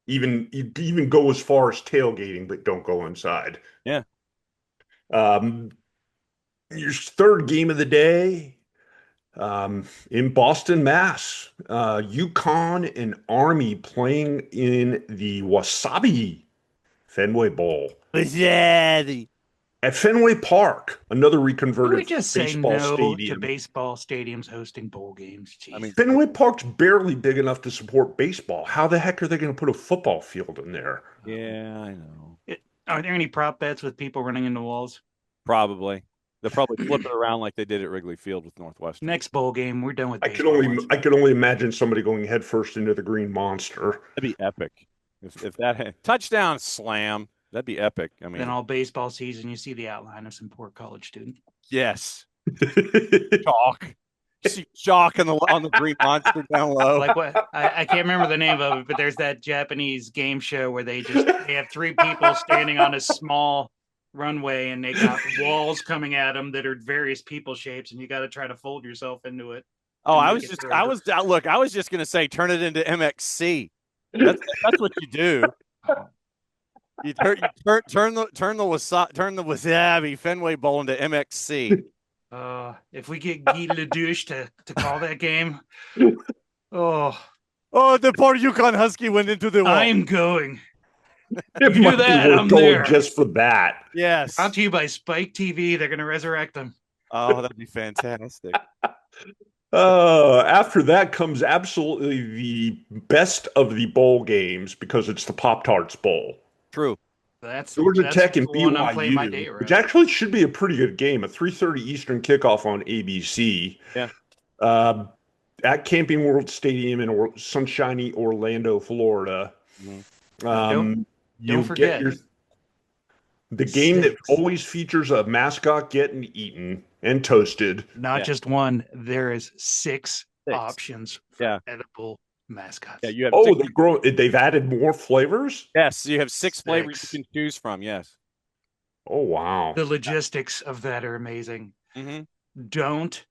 Even go as far as tailgating, but don't go inside. Yeah. Um, your third game of the day, in Boston, Mass. UConn and Army playing in the Wasabi Fenway Bowl Yeah. at Fenway Park, another can we reconverted just say baseball no to stadium. baseball stadiums hosting bowl games? Jeez. I mean, Fenway Park's barely big enough to support baseball. How the heck are they going to put a football field in there? yeah, I know. Are there any prop bets with people running into walls? Probably. They'll probably flip it around like they did at Wrigley Field with Northwestern. Next bowl game, we're done with I baseball. I could only imagine somebody going headfirst into the Green Monster. That'd be epic. If that had touchdown slam, that'd be epic. I mean, Then all baseball season, you see the outline of some poor college student. yes. Chalk. You see chalk on the Green Monster down low. Like what? I can't remember the name of it, but there's that Japanese game show where they have three people standing on a small runway and they got walls coming at them that are various people shapes, and you got to try to fold yourself into it. Oh, I was just gonna say turn it into MXC. That's what you do. You turn the Wasabi Fenway Bowl into MXC. If we get Guy Ledouche to call that game, the poor Yukon Husky went into the wall. I'm going. It You might do be that, worth I'm going there. just for that. Yes. Brought to you by Spike TV. They're going to resurrect them. Oh, that'd be fantastic. After that comes absolutely the best of the bowl games because it's the Pop-Tarts Bowl. True. Georgia Tech and the one I'm playing my day BYU, around. which actually should be a pretty good game, a 3:30 Eastern kickoff on ABC. Yeah. At Camping World Stadium in sunshiny Orlando, Florida. Don't You forget. get the game that 6. always features a mascot getting eaten and toasted. Not just one. There is 6 6. options for edible mascots. Yeah, you have Oh, they've added more flavors? Yes, you have 6 flavors you can choose from. Yes. Oh, wow. The logistics of that are amazing. Mm-hmm. Don't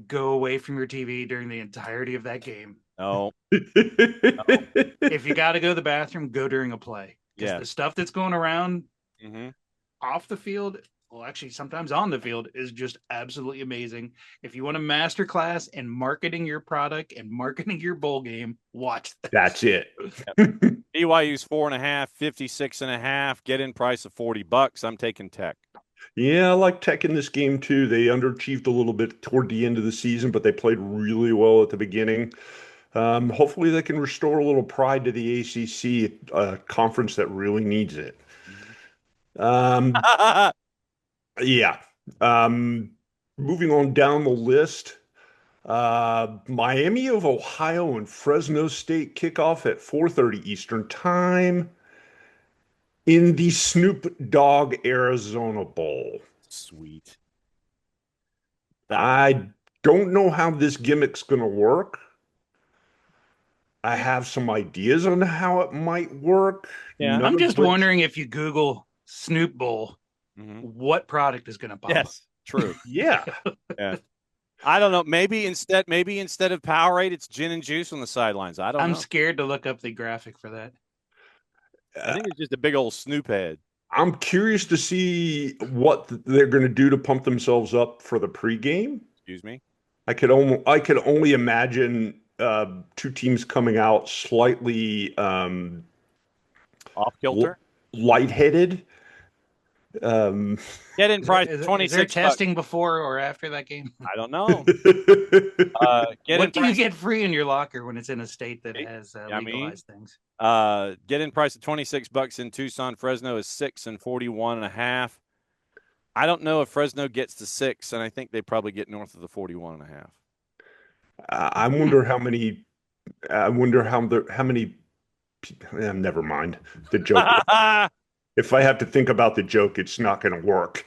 go away from your TV during the entirety of that game. No. If you got to go to the bathroom, go during a play. Because the stuff that's going around off the field, well, actually, sometimes on the field, is just absolutely amazing. If you want a master class in marketing your product and marketing your bowl game, watch this. That's it. BYU's 4.5, 56.5. Get in price of $40. I'm taking Tech. Yeah, I like Tech in this game too. They underachieved a little bit toward the end of the season, but they played really well at the beginning. Hopefully they can restore a little pride to the ACC, a conference that really needs it. Yeah. Moving on down the list, Miami of Ohio and Fresno State kickoff at 4:30 Eastern Time in the Snoop Dogg Arizona Bowl. Sweet. I don't know how this gimmick's going to work. I have some ideas on how it might work. Yeah. I'm just wondering if you Google Snoop Bowl, what product is going to pop up? Yes, true. Yeah. Yeah. I don't know. Maybe instead of Powerade, it's gin and juice on the sidelines. I don't know. I'm scared to look up the graphic for that. I think it's just a big old Snoop head. I'm curious to see what they're going to do to pump themselves up for the pregame. Excuse me. I could only imagine 2 teams coming out slightly off kilter, lightheaded, Get in price Is there 26 bucks. testing before or after that game? I don't know. Get in What do you price. get free in your locker when it's in a state that has I mean, legalized things? Get in price of 26 bucks in Tucson. Fresno is 6 and 41.5. I don't know if Fresno gets to 6, and I think they probably get north of the 41.5. I wonder how many. I wonder how many. Never mind the joke. If I have to think about the joke, it's not going to work.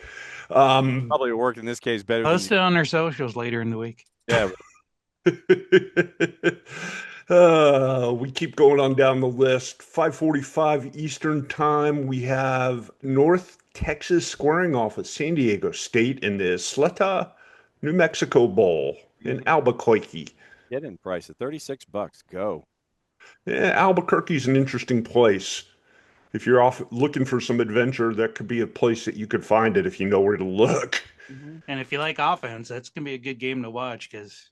Probably work in this case better Post than it on their socials later in the week. yeah. We keep going on down the list. 5:45 Eastern Time. We have North Texas squaring off with San Diego State in the Sleta, New Mexico Bowl in Albuquerque. Get in price of 36 bucks. Go. Yeah, Albuquerque's an interesting place. If you're off looking for some adventure, that could be a place that you could find it if you know where to look. And if you like offense, that's gonna be a good game to watch because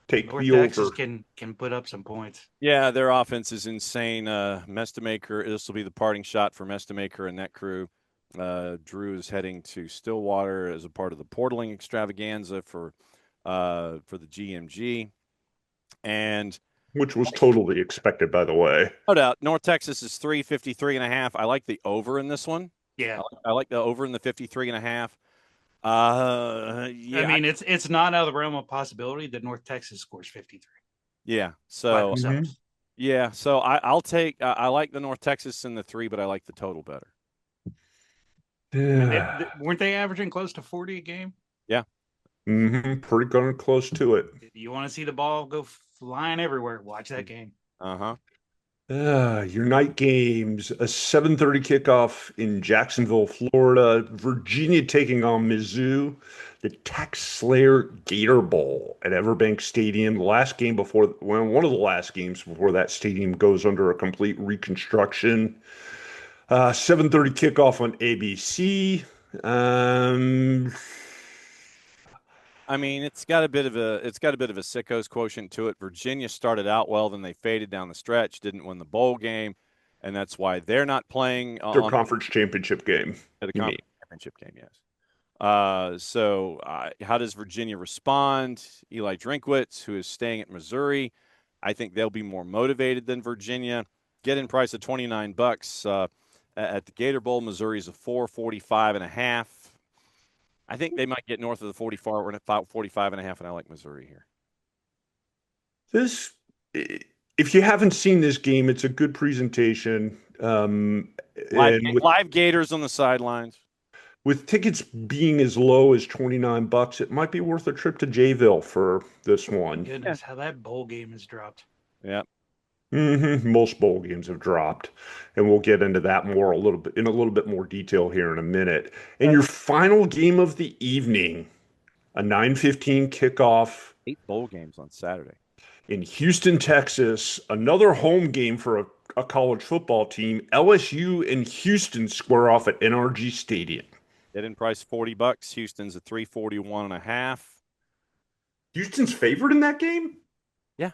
Take North the Texas over. can put up some points. Yeah, their offense is insane. Mestamaker, this will be the parting shot for Mestamaker and that crew. Drew is heading to Stillwater as a part of the portaling extravaganza for the GMG. And Which was totally expected, by the way. no doubt, North Texas is 353.5. I like the over in this one. Yeah, I like the over in the 53.5. Yeah, I mean it's not out of the realm of possibility that North Texas scores 53 yeah. by So themselves. yeah, so I'll take. I like the North Texas in the 3, but I like the total better. I mean, weren't they averaging close to 40 a game? Yeah. Pretty darn close to it. You want to see the ball go flying everywhere? Watch that game. Uh-huh. Your night games, a 7:30 kickoff in Jacksonville, Florida. Virginia taking on Mizzou. The Tax Slayer Gator Bowl at Everbank Stadium. Last game before, well, one of the last games before that stadium goes under a complete reconstruction. 7:30 kickoff on ABC. I mean, it's got a bit of a sickos quotient to it. Virginia started out well, then they faded down the stretch, didn't win the bowl game, and that's why they're not playing Their on conference championship game. the you mean. conference championship game. Yes. So how does Virginia respond? Eli Drinkwitz, who is staying at Missouri, I think they'll be more motivated than Virginia. Get in price of 29 bucks at the Gator Bowl. Missouri's a 445.5. I think they might get north of the 44. We're at 45.5, and I like Missouri here. This, if you haven't seen this game, it's a good presentation. Live Gators on the sidelines. With tickets being as low as 29 bucks, it might be worth a trip to Jayville for this one. Goodness, how that bowl game has dropped. Yeah. Most bowl games have dropped, and we'll get into that more a little bit more detail here in a minute. And your final game of the evening, a 9:15 kickoff. 8 bowl games on Saturday. In Houston, Texas, another home game for a college football team. LSU and Houston square off at NRG Stadium. Get in price 40 bucks. Houston's at 341.5. Houston's favored in that game? Yeah.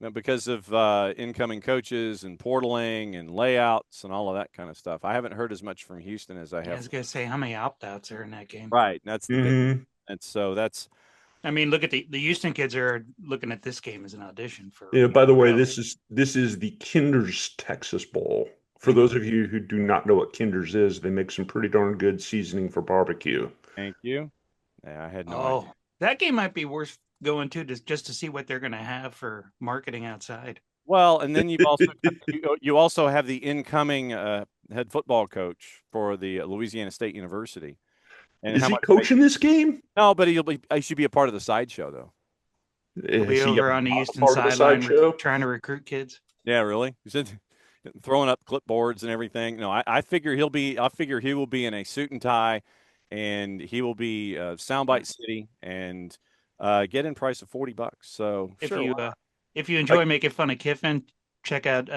Now, because of incoming coaches and portaling and layouts and all of that kind of stuff. I haven't heard as much from Houston as I have. I was gonna say how many opt-outs are in that game. Right. That's the big, and so that's. I mean, look at the Houston kids are looking at this game as an audition for. Yeah. By the way, this is the Kinder's Texas Bowl. For those of you who do not know what Kinder's is, they make some pretty darn good seasoning for barbecue. Thank you. Yeah, I had no idea. That game might be worth going to just to see what they're going to have for marketing outside. Well, and then you also have the incoming head football coach for the Louisiana State University. And is he coaching this game? No, but he should be a part of the sideshow, though. He'll be over on the Houston sideline trying to recruit kids. Yeah, really? He's throwing up clipboards and everything. No, I figure he will be in a suit and tie, and he will be Soundbite City and get in price of 40 bucks. So if you enjoy making fun of Kiffin, check out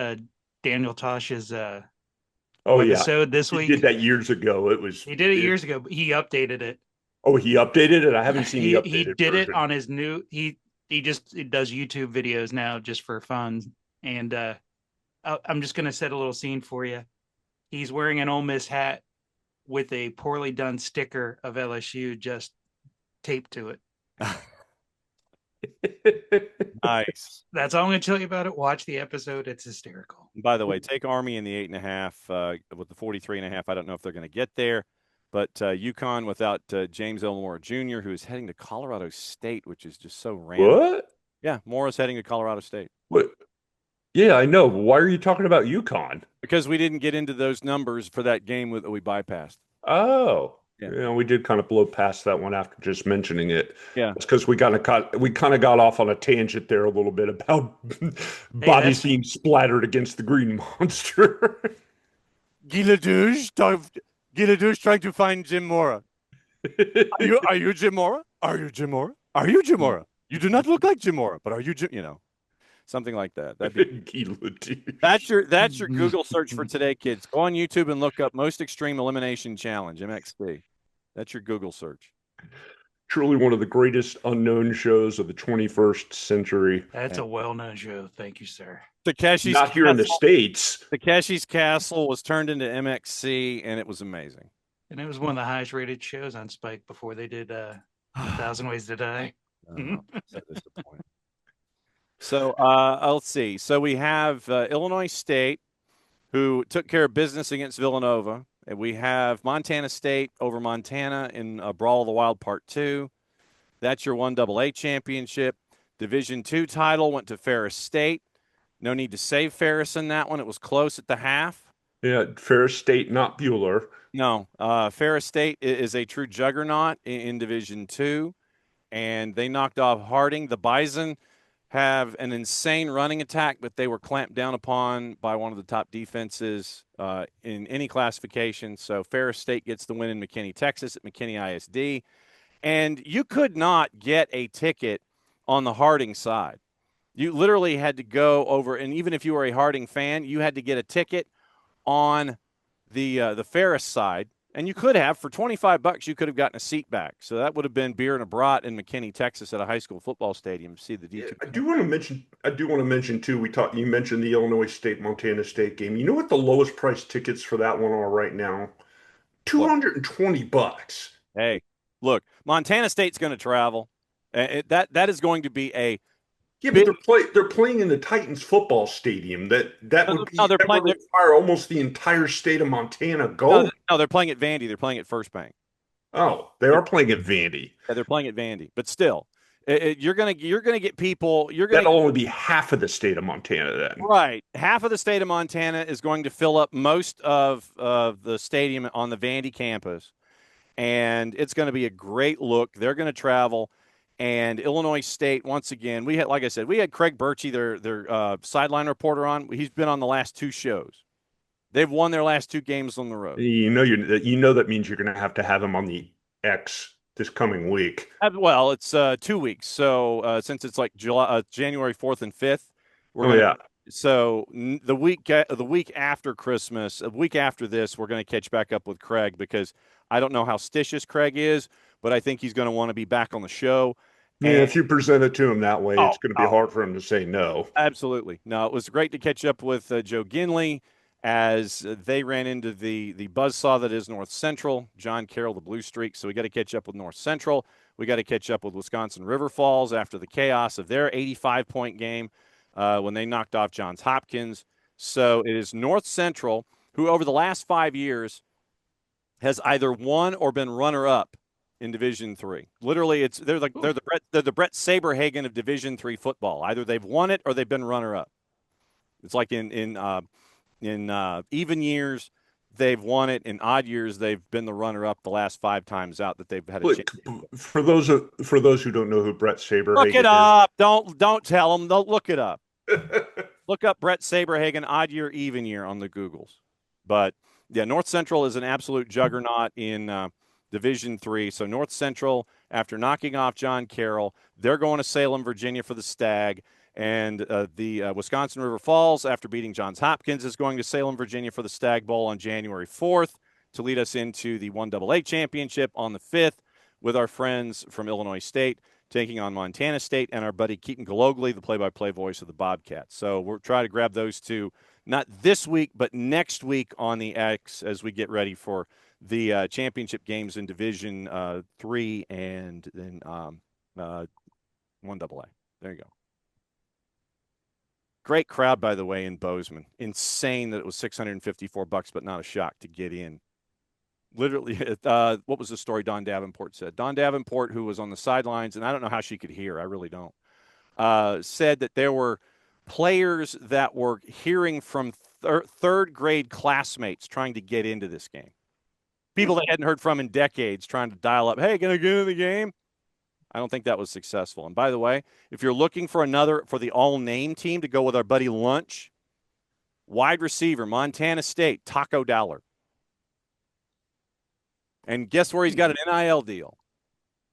Daniel Tosh's episode this week. He did that years ago. He did it years ago, but he updated it. Oh, he updated it? I haven't seen the updated He did version. it on his new he does YouTube videos now just for fun. And I'm just going to set a little scene for you. He's wearing an Ole Miss hat with a poorly done sticker of LSU just taped to it. Nice. That's all I'm going to tell you about it. Watch the episode. It's hysterical. By the way, take Army in the 8.5 with the 43.5. I don't know if they're going to get there, but UConn without James Elmore Jr., who is heading to Colorado State, which is just so random. What? Yeah, Mora's heading to Colorado State. What? Yeah, I know. But why are you talking about UConn? Because we didn't get into those numbers for that game that we bypassed. Oh, Yeah. yeah, we did kind of blow past that one after just mentioning it. Yeah. It's because we kind of got off on a tangent there a little bit about bodies being splattered against the green monster. Guy Ledouche trying to find Jim Mora. Are you Jim Mora? Are you Jim Mora? Are you Jim Mora? You do not look like Jim Mora, but are you Jim? You know, something like that. That'd be Guy Ledouche. that's your Google search for today, kids. Go on YouTube and look up Most Extreme Elimination Challenge (MXC). That's your Google search. Truly one of the greatest unknown shows of the 21st century. That's a well-known show. Thank you, sir. Takeshi's Not here in the States. Takeshi's Castle was turned into MXC, and it was amazing. And it was one of the highest rated shows on Spike before they did 1,000 Ways to Die. So disappointing. So let's see. So we have Illinois State, who took care of business against Villanova. And we have Montana State over Montana in Brawl of the Wild Part 2. That's your 1AA championship. Division II title went to Ferris State. No need to save Ferris in that one. It was close at the half. Yeah, Ferris State, not Bueller. No, Ferris State is a true juggernaut in Division II, and they knocked off Harding. The Bison have an insane running attack, but they were clamped down upon by one of the top defenses in any classification. So Ferris State gets the win in McKinney, Texas at McKinney ISD. And you could not get a ticket on the Harding side. You literally had to go over, and even if you were a Harding fan, you had to get a ticket on the Ferris side. And you could have, for $25, you could have gotten a seat back. So that would have been beer and a brat in McKinney, Texas, at a high school football stadium to see the D2. I do want to mention too. You mentioned the Illinois State Montana State game. You know what the lowest price tickets for that one are right now? $220. Hey, look, Montana State's going to travel. That is going to be a Yeah, but they're playing in the Titans football stadium. That would require almost the entire state of Montana go. No, they're playing at Vandy. They're playing at First Bank. Oh, they are playing at Vandy. Yeah, they're playing at Vandy. But still, you're gonna get people. That'll only be half of the state of Montana then. Right, half of the state of Montana is going to fill up most of the stadium on the Vandy campus, and it's going to be a great look. They're going to travel. And Illinois State, once again, we had Craig Birchie, their sideline reporter on. He's been on the last two shows. They've won their last two games on the road. You know that means you're going to have him on the X this coming week. Well, it's 2 weeks. So since it's like January 4th and 5th, So the week after Christmas, a week after this, we're going to catch back up with Craig because I don't know how stitious Craig is, but I think he's going to want to be back on the show. Yeah, if you present it to him that way, it's going to be hard for him to say no. Absolutely. No, it was great to catch up with Joe Ginley as they ran into the buzzsaw that is North Central, John Carroll, the Blue Streak. So we got to catch up with North Central. We got to catch up with Wisconsin River Falls after the chaos of their 85-point game when they knocked off Johns Hopkins. So it is North Central, who over the last 5 years has either won or been runner-up in Division III. Literally, they're the Brett Saberhagen of Division III football. Either they've won it or they've been runner-up. It's like in even years they've won it. In odd years they've been the runner-up the last 5 times out that they've had a chance. For those who don't know who Brett Saberhagen look it up. Don't tell them. They'll look it up. Look up Brett Saberhagen odd year, even year on the Googles. But yeah, North Central is an absolute juggernaut in Division III. So North Central, after knocking off John Carroll, they're going to Salem, Virginia for the Stag. And the Wisconsin River Falls, after beating Johns Hopkins, is going to Salem, Virginia for the Stag Bowl on January 4th to lead us into the 1AA championship on the 5th with our friends from Illinois State taking on Montana State and our buddy Keaton Galogly, the play-by-play voice of the Bobcats. So we're trying to grab those two not this week, but next week on the X as we get ready for the championship games in Division 3 and then 1AA. There you go. Great crowd, by the way, in Bozeman. Insane that it was $654, but not a shock to get in. Literally, what was the story Don Davenport said? Don Davenport, who was on the sidelines, and I don't know how she could hear, I really don't, said that there were players that were hearing from third grade classmates trying to get into this game. People they hadn't heard from in decades trying to dial up, hey, can I get into the game? I don't think that was successful. And by the way, if you're looking for the all-name team to go with our buddy Lunch, wide receiver, Montana State, Taco Dowler. And guess where he's got an NIL deal?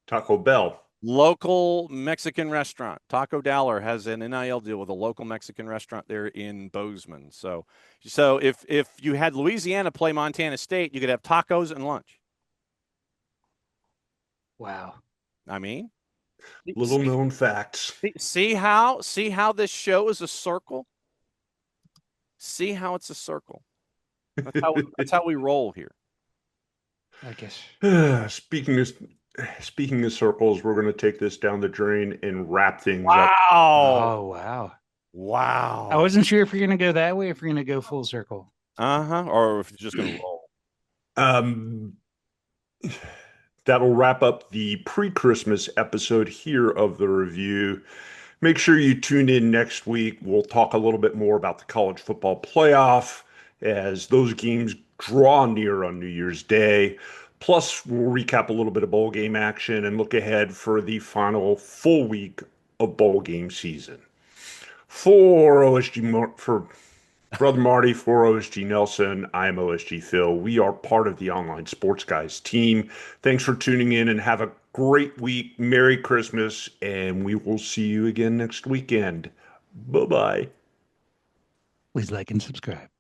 Taco Bell. Local Mexican restaurant. Taco Dowler has an NIL deal with a local Mexican restaurant there in Bozeman. So if you had Louisiana play Montana State, you could have tacos and lunch. Wow. I mean, Little known facts. See how this show is a circle? See how it's a circle. That's how we roll here. I guess. Speaking of circles, we're going to take this down the drain and wrap things up. Oh, wow. Wow. I wasn't sure if you're going to go that way, if you're going to go full circle. Or if you're just going to roll. That'll wrap up the pre-Christmas episode here of the review. Make sure you tune in next week. We'll talk a little bit more about the college football playoff as those games draw near on New Year's Day. Plus, we'll recap a little bit of bowl game action and look ahead for the final full week of bowl game season. For Brother Marty, for OSG Nelson, I'm OSG Phil. We are part of the Online Sports Guys team. Thanks for tuning in and have a great week. Merry Christmas, and we will see you again next weekend. Bye-bye. Please like and subscribe.